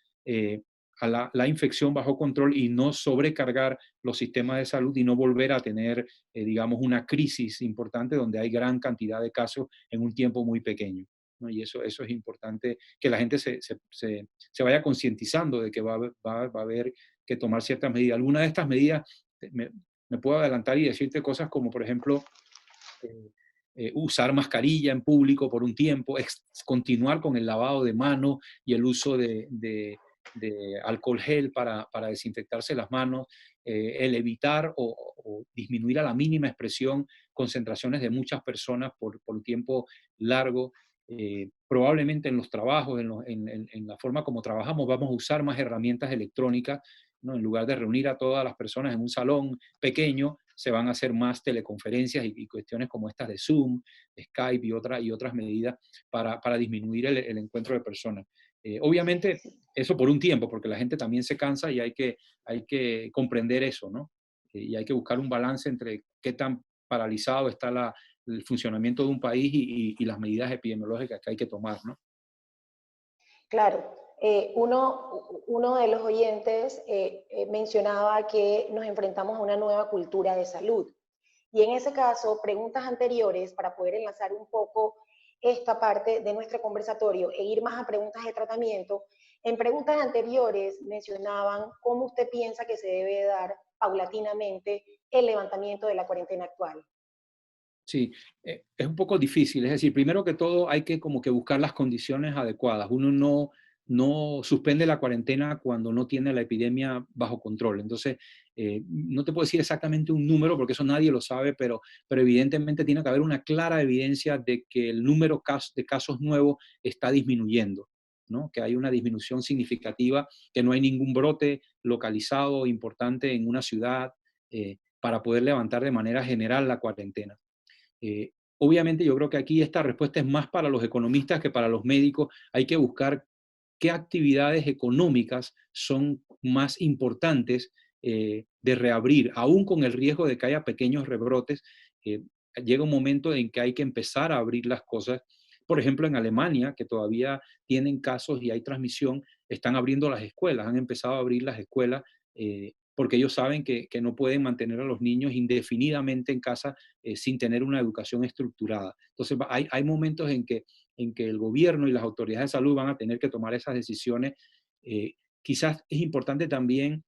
Speaker 2: a la infección bajo control y no sobrecargar los sistemas de salud y no volver a tener, digamos, una crisis importante donde hay gran cantidad de casos en un tiempo muy pequeño, ¿no? Y eso es importante, que la gente se vaya concientizando de que va a haber que tomar ciertas medidas. Algunas de estas medidas, me puedo adelantar y decirte cosas como, por ejemplo, eh, usar mascarilla en público por un tiempo, continuar con el lavado de manos y el uso de alcohol gel para desinfectarse las manos, el evitar o disminuir a la mínima expresión concentraciones de muchas personas por un tiempo largo. Probablemente en los trabajos, en la forma como trabajamos, vamos a usar más herramientas electrónicas, ¿no? En lugar de reunir a todas las personas en un salón pequeño, se van a hacer más teleconferencias y cuestiones como estas de Zoom, Skype y otras medidas para disminuir el encuentro de personas. Obviamente, eso por un tiempo, porque la gente también se cansa y hay que comprender eso, ¿no? Y hay que buscar un balance entre qué tan paralizado está el funcionamiento de un país y las medidas epidemiológicas que hay que tomar, ¿no?
Speaker 1: Claro, uno de los oyentes mencionaba que nos enfrentamos a una nueva cultura de salud. Y en ese caso, preguntas anteriores, para poder enlazar un poco esta parte de nuestro conversatorio e ir más a preguntas de tratamiento, en preguntas anteriores mencionaban cómo usted piensa que se debe dar paulatinamente el levantamiento de la cuarentena actual.
Speaker 2: Sí, es un poco difícil. Es decir, primero que todo hay que como que buscar las condiciones adecuadas. Uno no suspende la cuarentena cuando no tiene la epidemia bajo control. Entonces, no te puedo decir exactamente un número porque eso nadie lo sabe, pero evidentemente tiene que haber una clara evidencia de que el número de casos nuevos está disminuyendo, ¿no? Que hay una disminución significativa, que no hay ningún brote localizado importante en una ciudad para poder levantar de manera general la cuarentena. Obviamente yo creo que aquí esta respuesta es más para los economistas que para los médicos. Hay que buscar qué actividades económicas son más importantes de reabrir, aún con el riesgo de que haya pequeños rebrotes. Llega un momento en que hay que empezar a abrir las cosas. Por ejemplo, en Alemania, que todavía tienen casos y hay transmisión, están abriendo las escuelas, han empezado a abrir las escuelas porque ellos saben que no pueden mantener a los niños indefinidamente en casa sin tener una educación estructurada. Entonces, hay momentos en que el gobierno y las autoridades de salud van a tener que tomar esas decisiones. Quizás es importante también,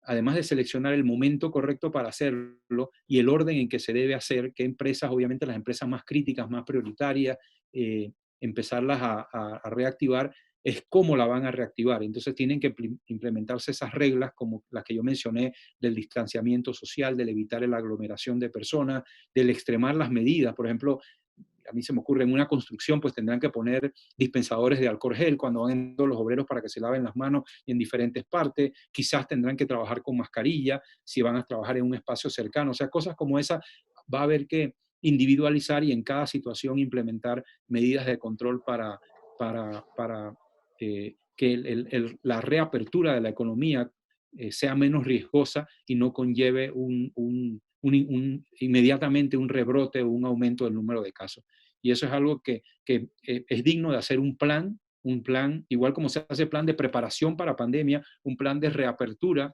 Speaker 2: además de seleccionar el momento correcto para hacerlo y el orden en que se debe hacer, qué empresas, obviamente las empresas más críticas, más prioritarias, eh, empezarlas a reactivar, es cómo la van a reactivar. Entonces tienen que implementarse esas reglas como las que yo mencioné del distanciamiento social, del evitar la aglomeración de personas, del extremar las medidas. Por ejemplo, a mí se me ocurre, en una construcción, pues tendrán que poner dispensadores de alcohol gel cuando van entrando los obreros para que se laven las manos en diferentes partes. Quizás tendrán que trabajar con mascarilla si van a trabajar en un espacio cercano. O sea, cosas como esa va a haber que individualizar y en cada situación implementar medidas de control para que la reapertura de la economía sea menos riesgosa y no conlleve inmediatamente un rebrote o un aumento del número de casos. Y eso es algo que es digno de hacer un plan, igual como se hace plan de preparación para pandemia, un plan de reapertura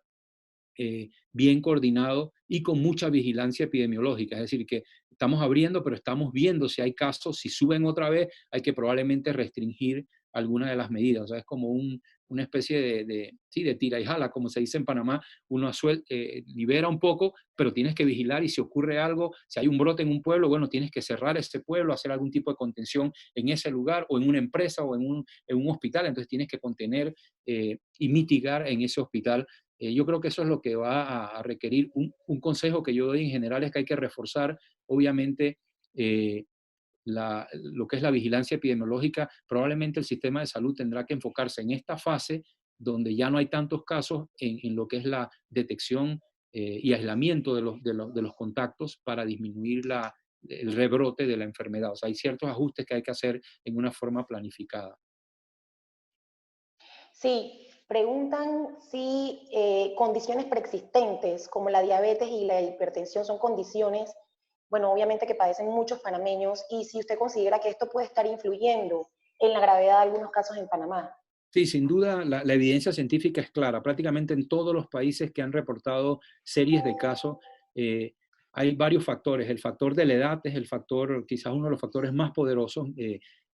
Speaker 2: bien coordinado y con mucha vigilancia epidemiológica. Es decir, que estamos abriendo, pero estamos viendo si hay casos, si suben otra vez, hay que probablemente restringir alguna de las medidas. O sea, es como una especie sí, de tira y jala, como se dice en Panamá, uno libera un poco, pero tienes que vigilar y si ocurre algo, si hay un brote en un pueblo, bueno, tienes que cerrar ese pueblo, hacer algún tipo de contención en ese lugar o en una empresa o en un hospital, entonces tienes que contener y mitigar en ese hospital. Yo creo que eso es lo que va a requerir. Un consejo que yo doy en general es que hay que reforzar, obviamente, eh, lo que es la vigilancia epidemiológica. Probablemente el sistema de salud tendrá que enfocarse en esta fase donde ya no hay tantos casos en lo que es la detección y aislamiento de los contactos para disminuir el rebrote de la enfermedad. O sea, hay ciertos ajustes que hay que hacer en una forma planificada.
Speaker 1: Sí, preguntan si condiciones preexistentes como la diabetes y la hipertensión son condiciones, bueno, obviamente que padecen muchos panameños, y si usted considera que esto puede estar influyendo en la gravedad de algunos casos en Panamá.
Speaker 2: Sí, sin duda, la evidencia científica es clara. Prácticamente en todos los países que han reportado series de casos, eh, hay varios factores. El factor de la edad es el factor, quizás uno de los factores más poderosos.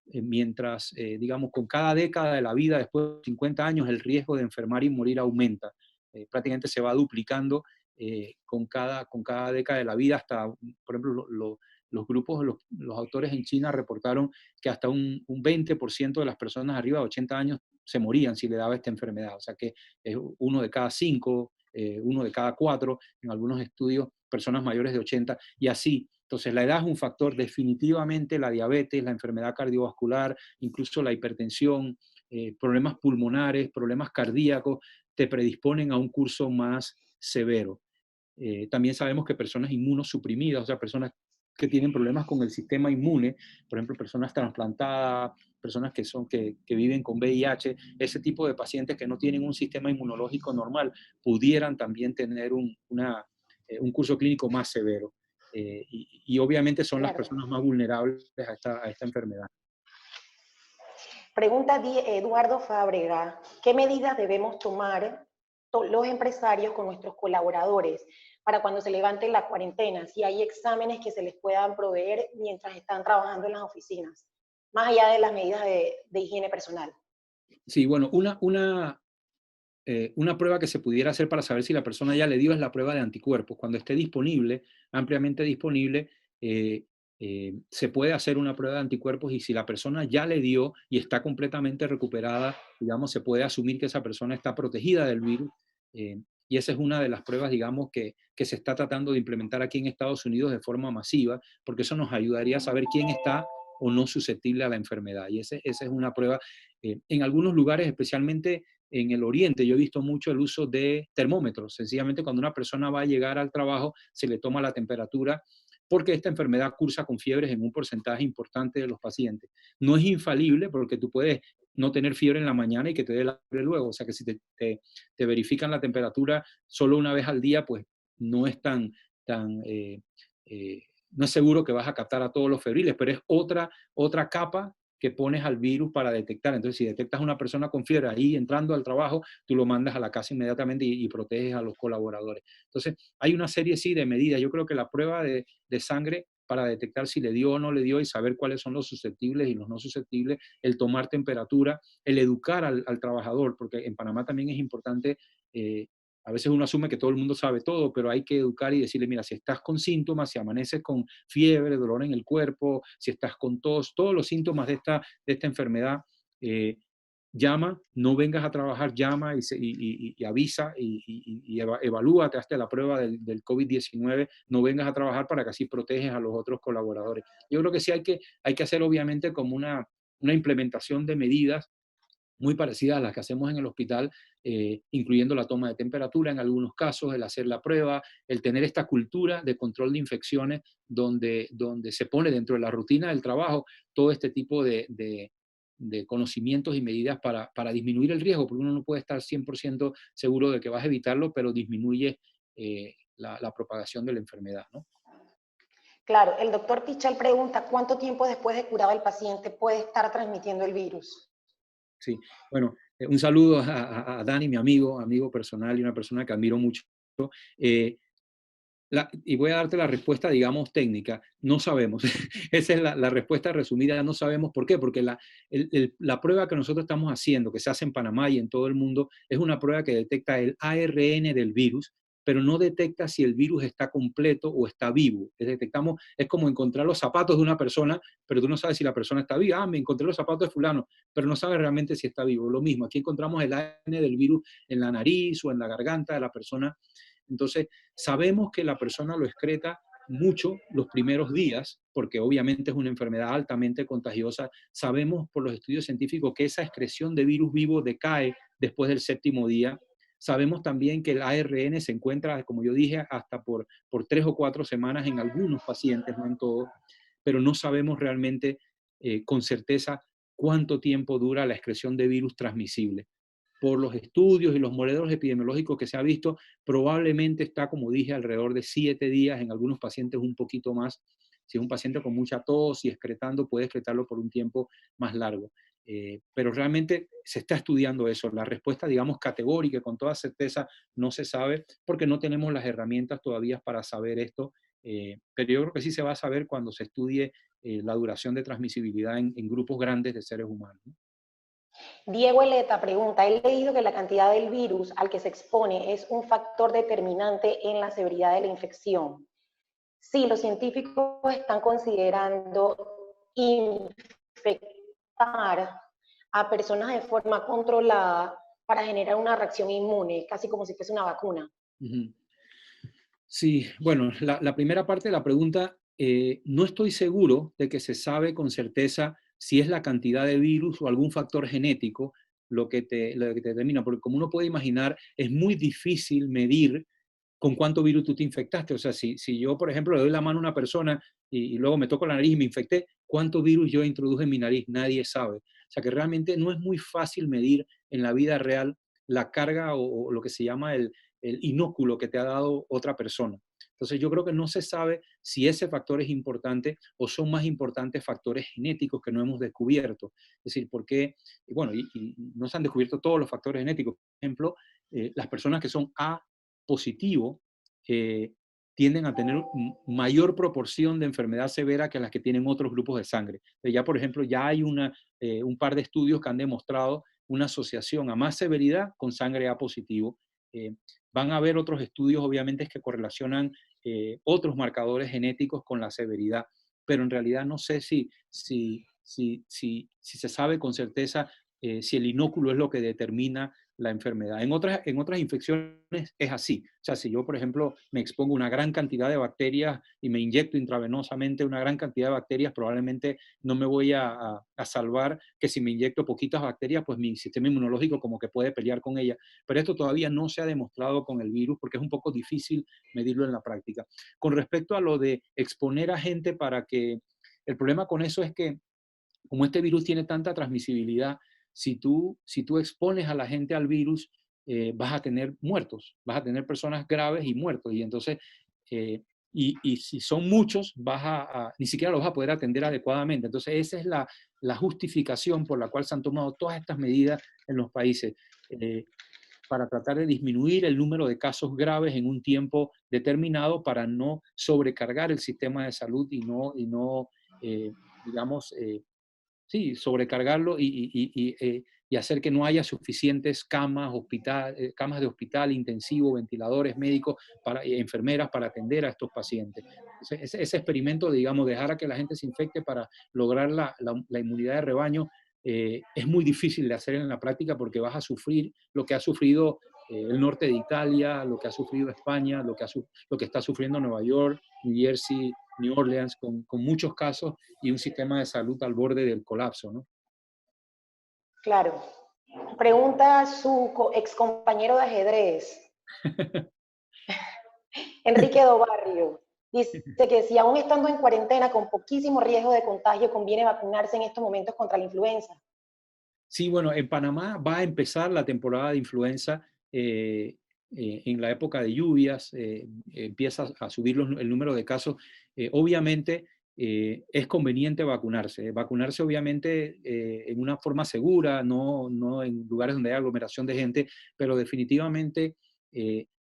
Speaker 2: Mientras, digamos, con cada década de la vida, después de 50 años, el riesgo de enfermar y morir aumenta. Prácticamente se va duplicando con cada década de la vida hasta, por ejemplo, los grupos, los autores en China reportaron que hasta un 20% de las personas arriba de 80 años se morían si le daba esta enfermedad. O sea que es uno de cada 5, uno de cada 4, en algunos estudios, personas mayores de 80, y así. Entonces, la edad es un factor, definitivamente la diabetes, la enfermedad cardiovascular, incluso la hipertensión, problemas pulmonares, problemas cardíacos, te predisponen a un curso más severo. También sabemos que personas inmunosuprimidas, o sea, personas que tienen problemas con el sistema inmune, por ejemplo, personas trasplantadas, personas que viven con VIH, ese tipo de pacientes que no tienen un sistema inmunológico normal, pudieran también tener un curso clínico más severo. Y obviamente son las
Speaker 1: Claro.
Speaker 2: personas más vulnerables a esta enfermedad.
Speaker 1: Pregunta Eduardo Fábrega, ¿qué medidas debemos tomar los empresarios con nuestros colaboradores para cuando se levante la cuarentena? Si hay exámenes que se les puedan proveer mientras están trabajando en las oficinas, más allá de las medidas de higiene personal.
Speaker 2: Sí, bueno, una prueba que se pudiera hacer para saber si la persona ya le dio es la prueba de anticuerpos. Cuando esté disponible, ampliamente disponible, se puede hacer una prueba de anticuerpos y si la persona ya le dio y está completamente recuperada, digamos, se puede asumir que esa persona está protegida del virus. Y esa es una de las pruebas, digamos, que se está tratando de implementar aquí en Estados Unidos de forma masiva, porque eso nos ayudaría a saber quién está o no susceptible a la enfermedad. Y esa es una prueba. En algunos lugares, especialmente en el oriente, yo he visto mucho el uso de termómetros. Sencillamente, cuando una persona va a llegar al trabajo, se le toma la temperatura, porque esta enfermedad cursa con fiebres en un porcentaje importante de los pacientes. No es infalible, porque tú puedes no tener fiebre en la mañana y que te dé la fiebre luego. O sea que si te verifican la temperatura solo una vez al día, pues no es tan eh, no es seguro que vas a captar a todos los febriles, pero es otra capa que pones al virus para detectar. Entonces, si detectas a una persona con fiebre ahí entrando al trabajo, tú lo mandas a la casa inmediatamente y proteges a los colaboradores. Entonces, hay una serie, sí, de medidas. Yo creo que la prueba de sangre para detectar si le dio o no le dio y saber cuáles son los susceptibles y los no susceptibles, el tomar temperatura, el educar al trabajador, porque en Panamá también es importante, a veces uno asume que todo el mundo sabe todo, pero hay que educar y decirle, mira, si estás con síntomas, si amaneces con fiebre, dolor en el cuerpo, si estás con tos, todos los síntomas de esta enfermedad, eh, llama, no vengas a trabajar, llama y avisa y evalúate hasta la prueba del COVID-19, no vengas a trabajar para que así proteges a los otros colaboradores. Yo creo que sí hay que hacer obviamente como una implementación de medidas muy parecidas a las que hacemos en el hospital, incluyendo la toma de temperatura en algunos casos, el hacer la prueba, el tener esta cultura de control de infecciones donde se pone dentro de la rutina del trabajo todo este tipo de conocimientos y medidas para disminuir el riesgo, porque uno no puede estar 100% seguro de que vas a evitarlo, pero disminuye la propagación de la enfermedad, ¿no?
Speaker 1: Claro, el doctor Pichal pregunta, ¿cuánto tiempo después de curado el paciente puede estar transmitiendo el virus?
Speaker 2: Sí, bueno, un saludo a Dani, mi amigo personal y una persona que admiro mucho. Eh, y voy a darte la respuesta, digamos, técnica. No sabemos. Esa es la respuesta resumida. No sabemos por qué. Porque la prueba que nosotros estamos haciendo, que se hace en Panamá y en todo el mundo, es una prueba que detecta el ARN del virus, pero no detecta si el virus está completo o está vivo. Es como encontrar los zapatos de una persona, pero tú no sabes si la persona está viva. Ah, me encontré los zapatos de fulano, pero no sabes realmente si está vivo. Lo mismo, aquí encontramos el ARN del virus en la nariz o en la garganta de la persona. Entonces, sabemos que la persona lo excreta mucho los primeros días, porque obviamente es una enfermedad altamente contagiosa. Sabemos por los estudios científicos que esa excreción de virus vivo decae después del séptimo día. Sabemos también que el ARN se encuentra, como yo dije, hasta por 3 o 4 semanas en algunos pacientes, no en todos, pero no sabemos realmente con certeza cuánto tiempo dura la excreción de virus transmisible. Por los estudios y los modelos epidemiológicos que se ha visto, probablemente está, como dije, alrededor de 7 días, en algunos pacientes un poquito más. Si es un paciente con mucha tos y excretando, puede excretarlo por un tiempo más largo. Pero realmente se está estudiando eso. La respuesta, digamos, categórica, con toda certeza, no se sabe porque no tenemos las herramientas todavía para saber esto. Pero yo creo que sí se va a saber cuando se estudie la duración de transmisibilidad en grupos grandes de seres humanos, ¿no?
Speaker 1: Diego Eleta pregunta, he leído que la cantidad del virus al que se expone es un factor determinante en la severidad de la infección. Sí, los científicos están considerando infectar a personas de forma controlada para generar una reacción inmune, casi como si fuese una vacuna.
Speaker 2: Ujú. Sí, bueno, la primera parte de la pregunta, no estoy seguro de que se sabe con certeza si es la cantidad de virus o algún factor genético lo que te determina, porque como uno puede imaginar, es muy difícil medir con cuánto virus tú te infectaste. O sea, si yo, por ejemplo, le doy la mano a una persona y luego me toco la nariz y me infecté, ¿cuánto virus yo introduje en mi nariz? Nadie sabe. O sea, que realmente no es muy fácil medir en la vida real la carga o lo que se llama el inóculo que te ha dado otra persona. Entonces yo creo que no se sabe si ese factor es importante o son más importantes factores genéticos que no hemos descubierto. Es decir, porque, bueno, y no se han descubierto todos los factores genéticos. Por ejemplo, las personas que son A positivo eh, tienden a tener mayor proporción de enfermedad severa que las que tienen otros grupos de sangre. Ya, por ejemplo, ya hay un par de estudios que han demostrado una asociación a más severidad con sangre A positivo. Van a haber otros estudios, obviamente, que correlacionan otros marcadores genéticos con la severidad, pero en realidad no sé si se sabe con certeza si el inóculo es lo que determina la enfermedad. En otras infecciones es así. O sea, si yo, por ejemplo, me expongo a una gran cantidad de bacterias y me inyecto intravenosamente una gran cantidad de bacterias, probablemente no me voy a salvar que si me inyecto poquitas bacterias, pues mi sistema inmunológico como que puede pelear con ellas. Pero esto todavía no se ha demostrado con el virus porque es un poco difícil medirlo en la práctica. Con respecto a lo de exponer a gente para que... El problema con eso es que como este virus tiene tanta transmisibilidad, si tú expones a la gente al virus, vas a tener muertos, vas a tener personas graves y muertos. Y entonces, eh, y si son muchos, ni siquiera los vas a poder atender adecuadamente. Entonces, esa es la justificación por la cual se han tomado todas estas medidas en los países. Para tratar de disminuir el número de casos graves en un tiempo determinado para no sobrecargar el sistema de salud y no digamos, sí, sobrecargarlo y hacer que no haya suficientes camas de hospital intensivo, ventiladores, médicos, enfermeras para atender a estos pacientes. Ese experimento, digamos, dejar a que la gente se infecte para lograr la inmunidad de rebaño, es muy difícil de hacer en la práctica porque vas a sufrir lo que ha sufrido el norte de Italia, lo que ha sufrido España, lo que está sufriendo Nueva York, New Jersey, New Orleans, con muchos casos y un sistema de salud al borde del colapso, ¿no?
Speaker 1: Claro. Pregunta su ex compañero de ajedrez, Enrique Dobarrio. Dice que si aún estando en cuarentena con poquísimo riesgo de contagio, conviene vacunarse en estos momentos contra la influenza.
Speaker 2: Sí, bueno, en Panamá va a empezar la temporada de influenza en la época de lluvias, empieza a subir el número de casos. Obviamente es conveniente vacunarse. Vacunarse obviamente en una forma segura, no en lugares donde hay aglomeración de gente, pero definitivamente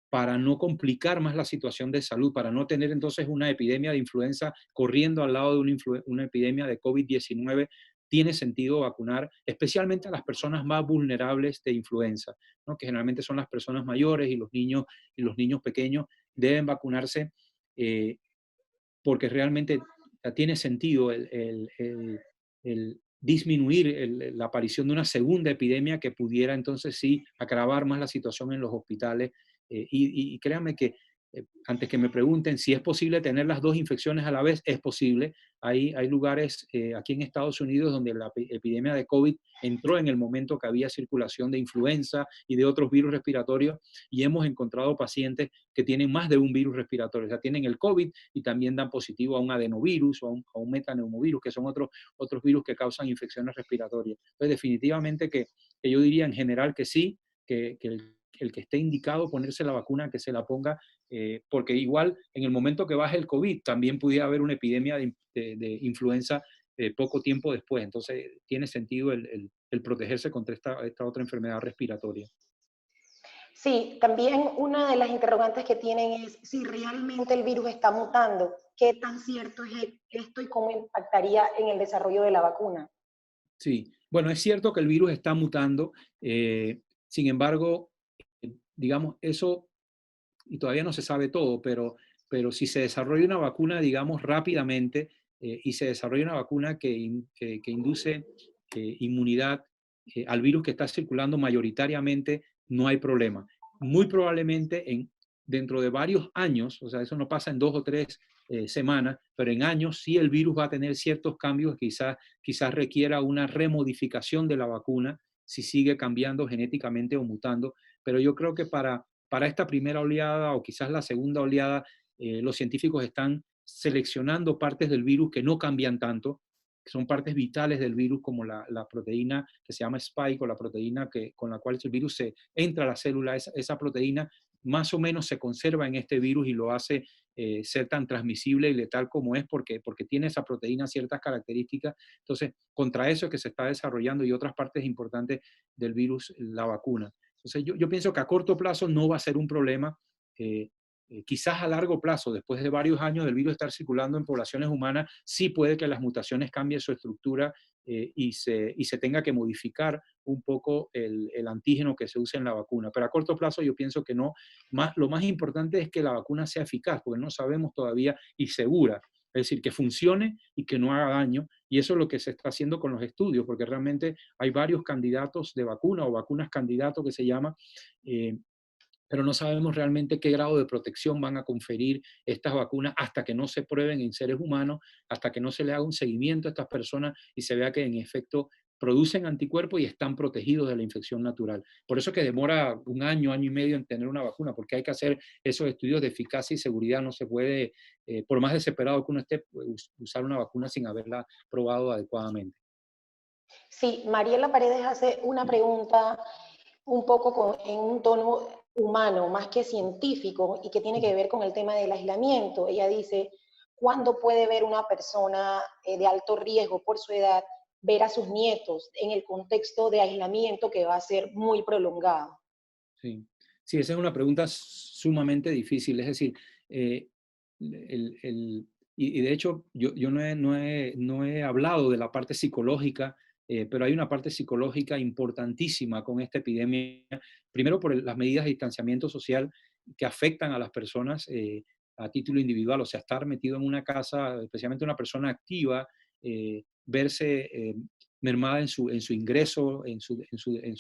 Speaker 2: para no complicar más la situación de salud, para no tener entonces una epidemia de influenza corriendo al lado de una epidemia de COVID-19, tiene sentido vacunar, especialmente a las personas más vulnerables de influenza, ¿no? Que generalmente son las personas mayores y los niños pequeños, deben vacunarse eh, porque realmente tiene sentido el disminuir la aparición de una segunda epidemia que pudiera entonces sí agravar más la situación en los hospitales. Y créanme que antes que me pregunten si es posible tener las dos infecciones a la vez, es posible. Hay lugares aquí en Estados Unidos donde la epidemia de COVID entró en el momento que había circulación de influenza y de otros virus respiratorios y hemos encontrado pacientes que tienen más de un virus respiratorio, o sea, tienen el COVID y también dan positivo a un adenovirus o a un metaneumovirus, que son otros virus que causan infecciones respiratorias. Entonces, definitivamente que yo diría en general que sí, que el que esté indicado ponerse la vacuna, que se la ponga, porque igual en el momento que baje el COVID también pudiera haber una epidemia de influenza poco tiempo después. Entonces, tiene sentido el protegerse contra esta otra enfermedad respiratoria.
Speaker 1: Sí, también una de las interrogantes que tienen es si realmente el virus está mutando. ¿Qué tan cierto es esto y cómo impactaría en el desarrollo de la vacuna?
Speaker 2: Sí, bueno, es cierto que el virus está mutando, sin embargo, digamos, eso, y todavía no se sabe todo, pero si se desarrolla una vacuna, digamos, rápidamente, y se desarrolla una vacuna que induce inmunidad al virus que está circulando mayoritariamente, no hay problema. Muy probablemente dentro de varios años, o sea, eso no pasa en 2 o 3 semanas, pero en años sí el virus va a tener ciertos cambios, quizás requiera una remodificación de la vacuna si sigue cambiando genéticamente o mutando, pero yo creo que para esta primera oleada o quizás la segunda oleada, los científicos están seleccionando partes del virus que no cambian tanto, que son partes vitales del virus, como la proteína que se llama spike o la proteína con la cual el virus entra a la célula. Esa proteína más o menos se conserva en este virus y lo hace ser tan transmisible y letal como es porque tiene esa proteína ciertas características. Entonces, contra eso es que se está desarrollando y otras partes importantes del virus, la vacuna. Entonces, yo pienso que a corto plazo no va a ser un problema. Eh, Quizás a largo plazo, después de varios años del virus estar circulando en poblaciones humanas, sí puede que las mutaciones cambien su estructura y se tenga que modificar un poco el antígeno que se usa en la vacuna. Pero a corto plazo yo pienso que no. Lo más importante es que la vacuna sea eficaz, porque no sabemos todavía y segura. Es decir, que funcione y que no haga daño. Y eso es lo que se está haciendo con los estudios, porque realmente hay varios candidatos de vacuna o vacunas candidato que se llama, eh, pero no sabemos realmente qué grado de protección van a conferir estas vacunas hasta que no se prueben en seres humanos, hasta que no se le haga un seguimiento a estas personas y se vea que en efecto producen anticuerpos y están protegidos de la infección natural. Por eso es que demora un año, año y medio en tener una vacuna, porque hay que hacer esos estudios de eficacia y seguridad. No se puede, por más desesperado que uno esté, usar una vacuna sin haberla probado adecuadamente.
Speaker 1: Sí, Mariela Paredes hace una pregunta un poco en un tono humano, más que científico, y que tiene que ver con el tema del aislamiento. Ella dice, ¿cuándo puede ver una persona de alto riesgo por su edad ver a sus nietos en el contexto de aislamiento que va a ser muy prolongado?
Speaker 2: Sí. Sí, esa es una pregunta sumamente difícil. Es decir, eh, y de hecho yo no he hablado de la parte psicológica, pero hay una parte psicológica importantísima con esta epidemia. Primero por las medidas de distanciamiento social que afectan a las personas a título individual, o sea, estar metido en una casa, especialmente una persona activa, verse mermada en su ingreso, en su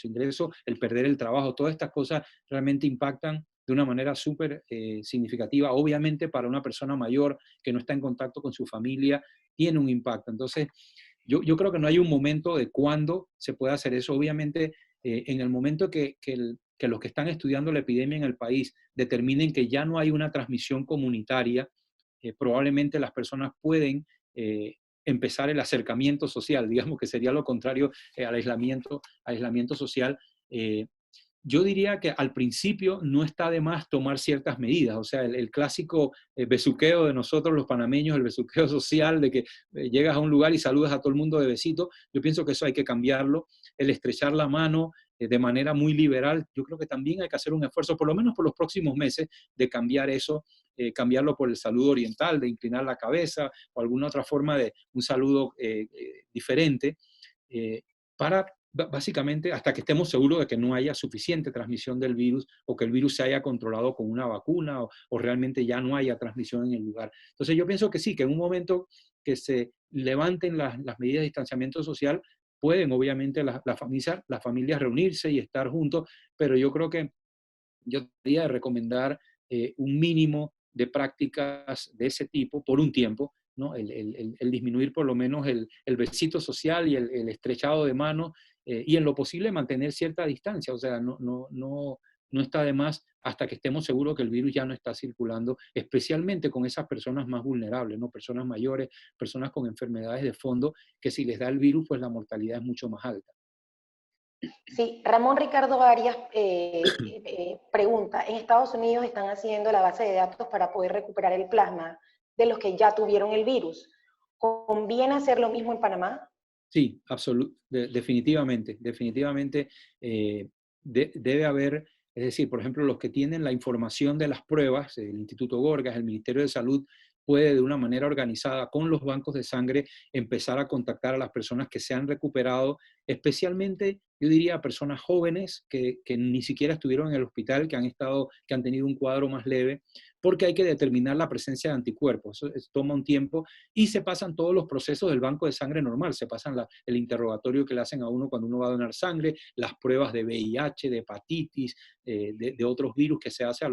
Speaker 2: ingreso, el perder el trabajo, todas estas cosas realmente impactan de una manera súper significativa. Obviamente para una persona mayor que no está en contacto con su familia, tiene un impacto. Entonces, yo creo que no hay un momento de cuándo se puede hacer eso. Obviamente, en el momento que los que están estudiando la epidemia en el país determinen que ya no hay una transmisión comunitaria, probablemente las personas pueden empezar el acercamiento social, digamos que sería lo contrario al aislamiento social. Yo diría que al principio no está de más tomar ciertas medidas, o sea, el clásico besuqueo de nosotros los panameños, el besuqueo social de que llegas a un lugar y saludas a todo el mundo de besito, yo pienso que eso hay que cambiarlo, el estrechar la mano de manera muy liberal, yo creo que también hay que hacer un esfuerzo, por lo menos por los próximos meses, de cambiar eso, cambiarlo por el saludo oriental, de inclinar la cabeza o alguna otra forma de un saludo diferente, para básicamente hasta que estemos seguros de que no haya suficiente transmisión del virus o que el virus se haya controlado con una vacuna o realmente ya no haya transmisión en el lugar. Entonces yo pienso que sí, que en un momento que se levanten las medidas de distanciamiento social, pueden obviamente las familias reunirse y estar juntos, pero yo creo que yo debería recomendar un mínimo de prácticas de ese tipo por un tiempo, ¿no? El disminuir por lo menos el besito social y el estrechado de mano y en lo posible mantener cierta distancia, o sea, no está de más hasta que estemos seguros que el virus ya no está circulando, especialmente con esas personas más vulnerables, ¿no? Personas mayores, personas con enfermedades de fondo, que si les da el virus, pues la mortalidad es mucho más alta.
Speaker 1: Sí, Ramón Ricardo Arias pregunta, en Estados Unidos están haciendo la base de datos para poder recuperar el plasma de los que ya tuvieron el virus. ¿Conviene hacer lo mismo en Panamá?
Speaker 2: Sí, definitivamente, definitivamente debe haber, es decir, por ejemplo, los que tienen la información de las pruebas, el Instituto Gorgas, el Ministerio de Salud, puede de una manera organizada con los bancos de sangre empezar a contactar a las personas que se han recuperado, especialmente, yo diría, a personas jóvenes que ni siquiera estuvieron en el hospital, que han tenido un cuadro más leve, porque hay que determinar la presencia de anticuerpos. Eso toma un tiempo y se pasan todos los procesos del banco de sangre normal, se pasan el interrogatorio que le hacen a uno cuando uno va a donar sangre, las pruebas de VIH, de hepatitis, de otros virus que se hace a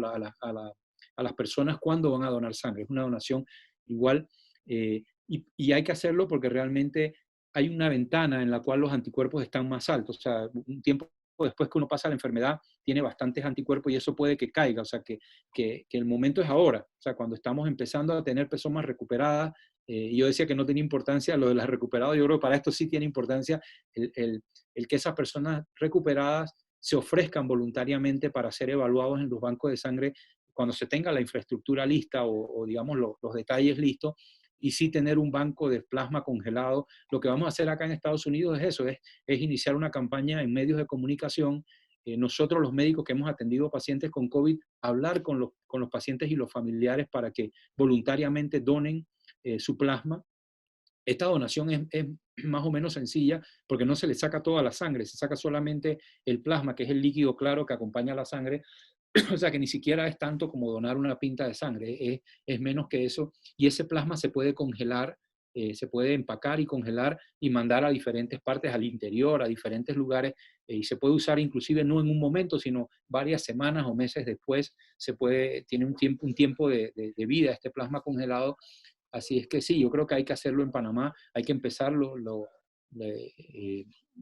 Speaker 2: las personas cuando van a donar sangre. Es una donación igual y hay que hacerlo porque realmente hay una ventana en la cual los anticuerpos están más altos, o sea, un tiempo después que uno pasa la enfermedad, tiene bastantes anticuerpos y eso puede que caiga, o sea, que el momento es ahora, o sea, cuando estamos empezando a tener personas recuperadas, yo decía que no tenía importancia lo de las recuperadas, yo creo que para esto sí tiene importancia el que esas personas recuperadas se ofrezcan voluntariamente para ser evaluados en los bancos de sangre cuando se tenga la infraestructura lista o digamos, los detalles listos, y sí tener un banco de plasma congelado. Lo que vamos a hacer acá en Estados Unidos es eso, es iniciar una campaña en medios de comunicación. Nosotros los médicos que hemos atendido pacientes con COVID, hablar con los pacientes y los familiares para que voluntariamente donen su plasma. Esta donación es más o menos sencilla porque no se le saca toda la sangre, se saca solamente el plasma, que es el líquido claro que acompaña a la sangre. O sea que ni siquiera es tanto como donar una pinta de sangre, es menos que eso. Y ese plasma se puede congelar, se puede empacar y congelar y mandar a diferentes partes, al interior, a diferentes lugares, y se puede usar inclusive no en un momento, sino varias semanas o meses después. Tiene un tiempo de vida este plasma congelado. Así es que sí, yo creo que hay que hacerlo en Panamá, hay que empezar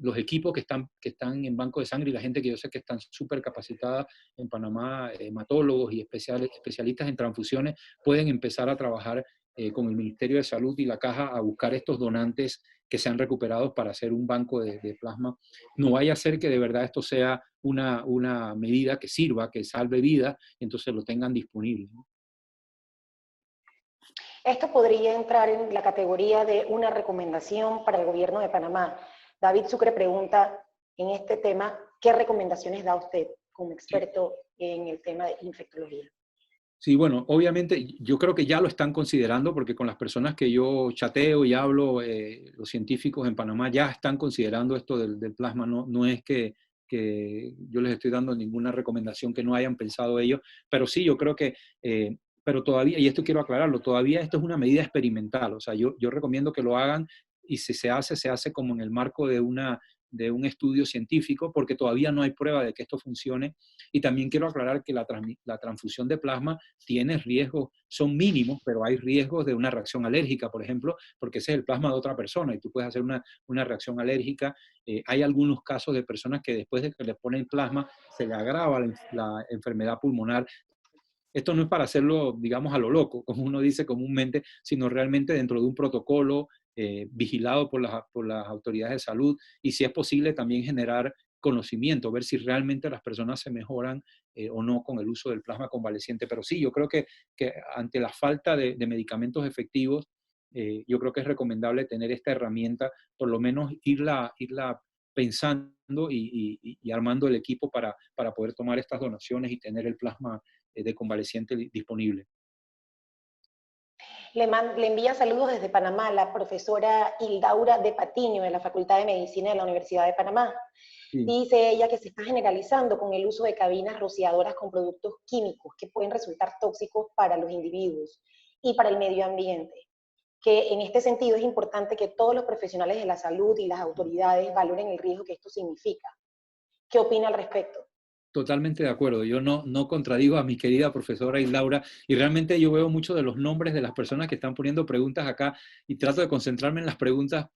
Speaker 2: los equipos que están en banco de sangre y la gente que yo sé que están súper capacitada en Panamá, hematólogos y especialistas en transfusiones, pueden empezar a trabajar con el Ministerio de Salud y la Caja a buscar estos donantes que se han recuperado para hacer un banco de plasma. No vaya a ser que de verdad esto sea una medida que sirva, que salve vidas, y entonces lo tengan disponible, ¿no?
Speaker 1: Esto podría entrar en la categoría de una recomendación para el gobierno de Panamá. David Sucre pregunta en este tema, ¿qué recomendaciones da usted como
Speaker 2: Sí.
Speaker 1: experto en el tema de infectología?
Speaker 2: Sí, bueno, obviamente yo creo que ya lo están considerando porque con las personas que yo chateo y hablo, los científicos en Panamá ya están considerando esto del plasma. No es que yo les estoy dando ninguna recomendación que no hayan pensado ellos, pero sí, yo creo que, pero todavía, y esto quiero aclararlo, todavía esto es una medida experimental. O sea, yo recomiendo que lo hagan y si se hace como en el marco de un estudio científico, porque todavía no hay prueba de que esto funcione. Y también quiero aclarar que la transfusión de plasma tiene riesgos, son mínimos, pero hay riesgos de una reacción alérgica, por ejemplo, porque ese es el plasma de otra persona y tú puedes hacer una reacción alérgica. Hay algunos casos de personas que después de que le ponen plasma se le agrava la enfermedad pulmonar. Esto no es para hacerlo, digamos, a lo loco, como uno dice comúnmente, sino realmente dentro de un protocolo vigilado por las autoridades de salud, y si es posible también generar conocimiento, ver si realmente las personas se mejoran o no con el uso del plasma convaleciente. Pero sí, yo creo que ante la falta de medicamentos efectivos, yo creo que es recomendable tener esta herramienta, por lo menos irla pensando y armando el equipo para poder tomar estas donaciones y tener el plasma de convaleciente disponible.
Speaker 1: Le envía saludos desde Panamá la profesora Hildaura de Patiño de la Facultad de Medicina de la Universidad de Panamá.
Speaker 2: Sí,
Speaker 1: Dice ella que se está generalizando con el uso de cabinas rociadoras con productos químicos que pueden resultar tóxicos para los individuos y para el medio ambiente. Que en este sentido es importante que todos los profesionales de la salud y las autoridades valoren el riesgo que esto significa. ¿Qué opina al respecto?
Speaker 2: totalmente de acuerdo. Yo no contradigo a mi querida profesora y Laura, y realmente yo veo muchos de los nombres de las personas que están poniendo preguntas acá y trato de concentrarme en las preguntas.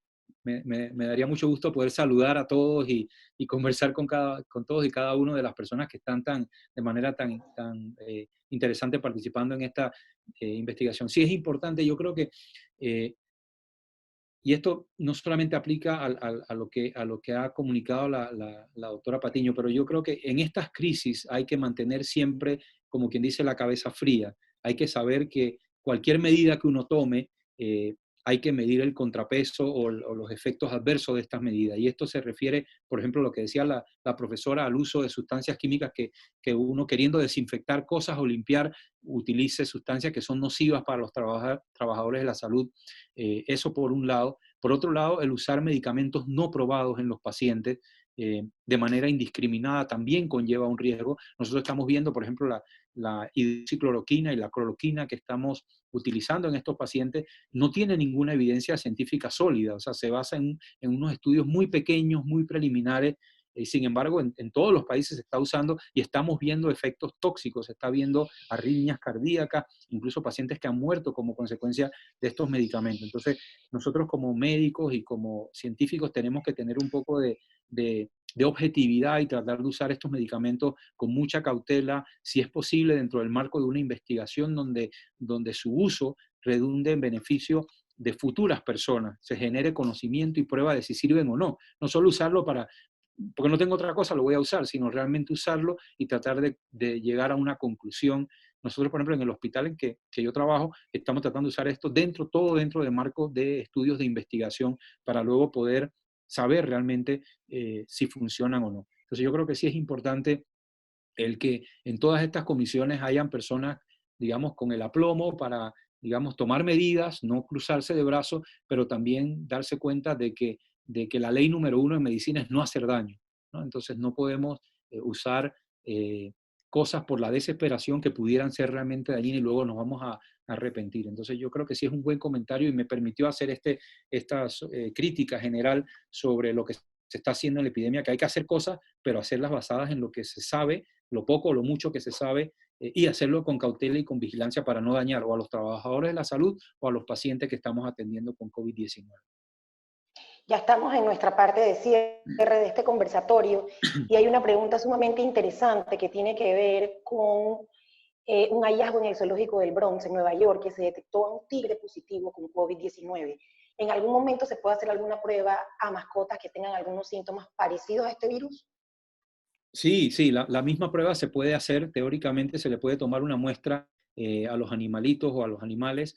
Speaker 2: Me daría mucho gusto poder saludar a todos y conversar con todos y cada uno de las personas que están de manera tan interesante participando en esta investigación. Sí, es importante, yo creo que eh, y esto no solamente aplica a lo que ha comunicado la doctora Patiño, pero yo creo que en estas crisis hay que mantener siempre, como quien dice, la cabeza fría. Hay que saber que cualquier medida que uno tome, hay que medir el contrapeso o los efectos adversos de estas medidas. Y esto se refiere, por ejemplo, a lo que decía la profesora, al uso de sustancias químicas que uno queriendo desinfectar cosas o limpiar, utilice sustancias que son nocivas para los trabajadores de la salud. Eso por un lado. Por otro lado, el usar medicamentos no probados en los pacientes de manera indiscriminada también conlleva un riesgo. Nosotros estamos viendo, por ejemplo, la hidroxicloroquina y la cloroquina que estamos utilizando en estos pacientes no tiene ninguna evidencia científica sólida, o sea, se basa en unos estudios muy pequeños, muy preliminares. Sin embargo, en todos los países se está usando y estamos viendo efectos tóxicos, se está viendo arritmias cardíacas, incluso pacientes que han muerto como consecuencia de estos medicamentos. Entonces, nosotros como médicos y como científicos tenemos que tener un poco de objetividad y tratar de usar estos medicamentos con mucha cautela, si es posible, dentro del marco de una investigación donde su uso redunde en beneficio de futuras personas, se genere conocimiento y prueba de si sirven o no. No solo usarlo porque no tengo otra cosa, lo voy a usar, sino realmente usarlo y tratar de llegar a una conclusión. Nosotros, por ejemplo, en el hospital en que yo trabajo, estamos tratando de usar esto todo dentro de marcos de estudios de investigación para luego poder saber realmente si funcionan o no. Entonces yo creo que sí es importante el que en todas estas comisiones hayan personas, digamos, con el aplomo para, digamos, tomar medidas, no cruzarse de brazos, pero también darse cuenta de que la ley número uno en medicina es no hacer daño, ¿no? Entonces no podemos usar cosas por la desesperación que pudieran ser realmente dañinas y luego nos vamos a arrepentir. Entonces yo creo que sí es un buen comentario y me permitió hacer esta crítica general sobre lo que se está haciendo en la epidemia, que hay que hacer cosas, pero hacerlas basadas en lo que se sabe, lo poco o lo mucho que se sabe, y hacerlo con cautela y con vigilancia para no dañar o a los trabajadores de la salud o a los pacientes que estamos atendiendo con COVID-19.
Speaker 1: Ya estamos en nuestra parte de cierre de este conversatorio y hay una pregunta sumamente interesante que tiene que ver con un hallazgo en el zoológico del Bronx, en Nueva York, que se detectó a un tigre positivo con COVID-19. ¿En algún momento se puede hacer alguna prueba a mascotas que tengan algunos síntomas parecidos a este virus?
Speaker 2: Sí, sí, la misma prueba se puede hacer, teóricamente se le puede tomar una muestra a los animalitos o a los animales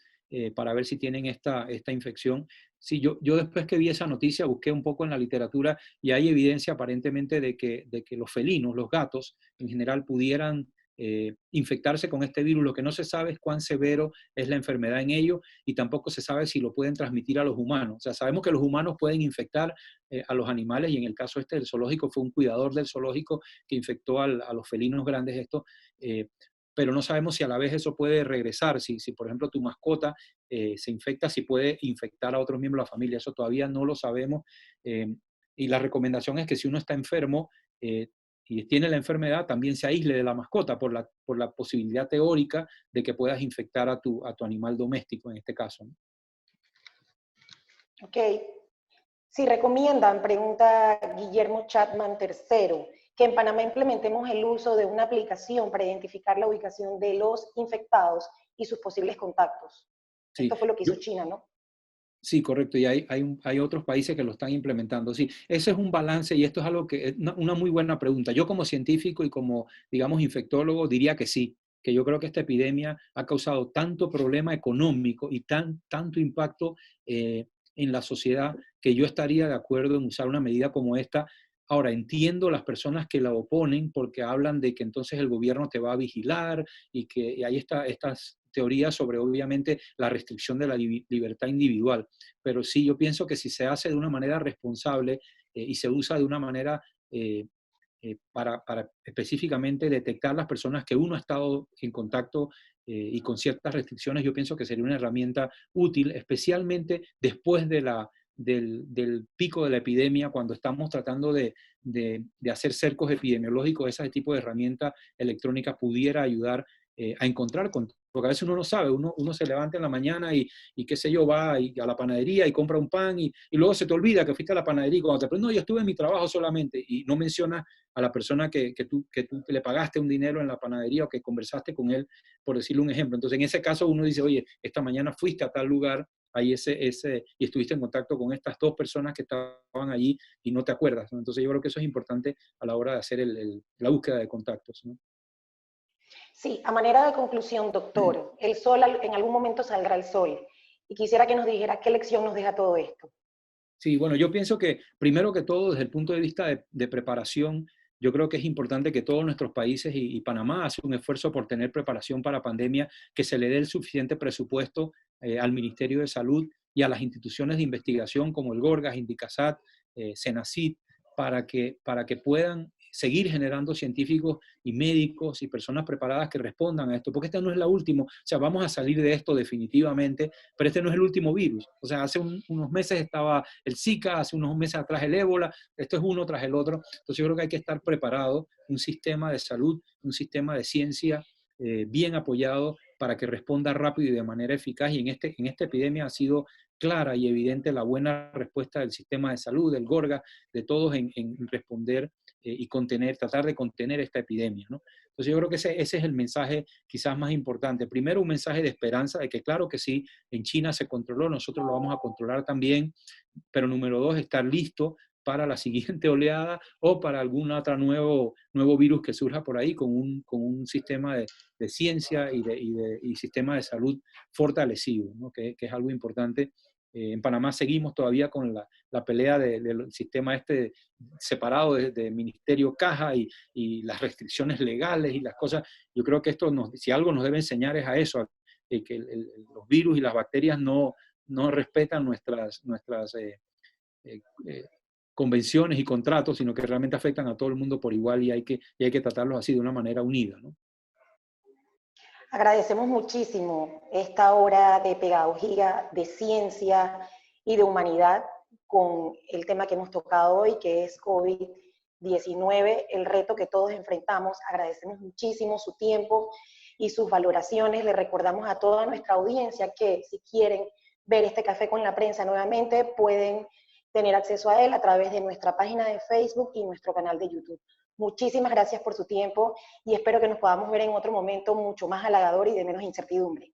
Speaker 2: para ver si tienen esta infección. Sí, yo después que vi esa noticia busqué un poco en la literatura y hay evidencia aparentemente de que los felinos, los gatos en general, pudieran infectarse con este virus. Lo que no se sabe es cuán severo es la enfermedad en ellos y tampoco se sabe si lo pueden transmitir a los humanos. O sea, sabemos que los humanos pueden infectar a los animales y en el caso este del zoológico fue un cuidador del zoológico que infectó a los felinos grandes esto. pero no sabemos si a la vez eso puede regresar, si por ejemplo tu mascota se infecta, si puede infectar a otros miembros de la familia, eso todavía no lo sabemos. Y la recomendación es que si uno está enfermo y tiene la enfermedad, también se aísle de la mascota por la posibilidad teórica de que puedas infectar a tu animal doméstico en este caso, ¿no?
Speaker 1: Ok. Si recomiendan, pregunta Guillermo Chapman III, que en Panamá implementemos el uso de una aplicación para identificar la ubicación de los infectados y sus posibles contactos.
Speaker 2: Sí,
Speaker 1: Esto fue lo que hizo
Speaker 2: yo,
Speaker 1: China, ¿no?
Speaker 2: sí, correcto, y hay otros países que lo están implementando. Sí, ese es un balance y esto es algo que es una muy buena pregunta. Yo como científico y como, digamos, infectólogo diría que sí, que yo creo que esta epidemia ha causado tanto problema económico y tanto impacto en la sociedad que yo estaría de acuerdo en usar una medida como esta. Ahora, entiendo las personas que la oponen porque hablan de que entonces el gobierno te va a vigilar y hay estas teorías sobre, obviamente, la restricción de la libertad individual. Pero sí, yo pienso que si se hace de una manera responsable y se usa de una manera para específicamente detectar las personas que uno ha estado en contacto y con ciertas restricciones, yo pienso que sería una herramienta útil, especialmente después del pico de la epidemia, cuando estamos tratando de hacer cercos epidemiológicos. Ese tipo de herramienta electrónica pudiera ayudar a encontrar contactos. Porque a veces uno no sabe, uno se levanta en la mañana y qué sé yo, va a la panadería y compra un pan y luego se te olvida que fuiste a la panadería y cuando te preguntas, no, yo estuve en mi trabajo solamente y no mencionas a la persona que tú le pagaste un dinero en la panadería o que conversaste con él, por decirle un ejemplo. Entonces, en ese caso uno dice, oye, esta mañana fuiste a tal lugar ahí y estuviste en contacto con estas dos personas que estaban allí y no te acuerdas, ¿no? Entonces yo creo que eso es importante a la hora de hacer la búsqueda de contactos, ¿no?
Speaker 1: Sí, a manera de conclusión, doctor, el sol, en algún momento saldrá el sol. Y quisiera que nos dijera qué lección nos deja todo esto.
Speaker 2: Sí, bueno, yo pienso que primero que todo, desde el punto de vista de preparación, yo creo que es importante que todos nuestros países y Panamá hace un esfuerzo por tener preparación para pandemia, que se le dé el suficiente presupuesto al Ministerio de Salud y a las instituciones de investigación como el Gorgas, Indicasat, Senacid, para que puedan seguir generando científicos y médicos y personas preparadas que respondan a esto, porque esta no es la última, o sea, vamos a salir de esto definitivamente, pero este no es el último virus. O sea, hace unos meses estaba el Zika, hace unos meses atrás el ébola, esto es uno tras el otro. Entonces yo creo que hay que estar preparado, un sistema de salud, un sistema de ciencia bien apoyado para que responda rápido y de manera eficaz. Y en esta epidemia ha sido clara y evidente la buena respuesta del sistema de salud, del Gorga, de todos en responder y tratar de contener esta epidemia, ¿no? Entonces yo creo que ese es el mensaje quizás más importante. Primero, un mensaje de esperanza de que claro que sí, en China se controló, nosotros lo vamos a controlar también, pero número dos, estar listo para la siguiente oleada o para algún otro nuevo virus que surja por ahí con un sistema de ciencia y sistema de salud fortalecido, ¿no? Que es algo importante. En Panamá seguimos todavía con la pelea del sistema este separado de Ministerio Caja y las restricciones legales y las cosas. Yo creo que esto, si algo nos debe enseñar es a eso, a que los virus y las bacterias no respetan nuestras eh, eh, convenciones y contratos, sino que realmente afectan a todo el mundo por igual y hay que tratarlos así de una manera unida, ¿no?
Speaker 1: Agradecemos muchísimo esta hora de pedagogía, de ciencia y de humanidad con el tema que hemos tocado hoy, que es COVID-19, el reto que todos enfrentamos. Agradecemos muchísimo su tiempo y sus valoraciones. Le recordamos a toda nuestra audiencia que si quieren ver este café con la prensa nuevamente, pueden tener acceso a él a través de nuestra página de Facebook y nuestro canal de YouTube. Muchísimas gracias por su tiempo y espero que nos podamos ver en otro momento mucho más halagador y de menos incertidumbre.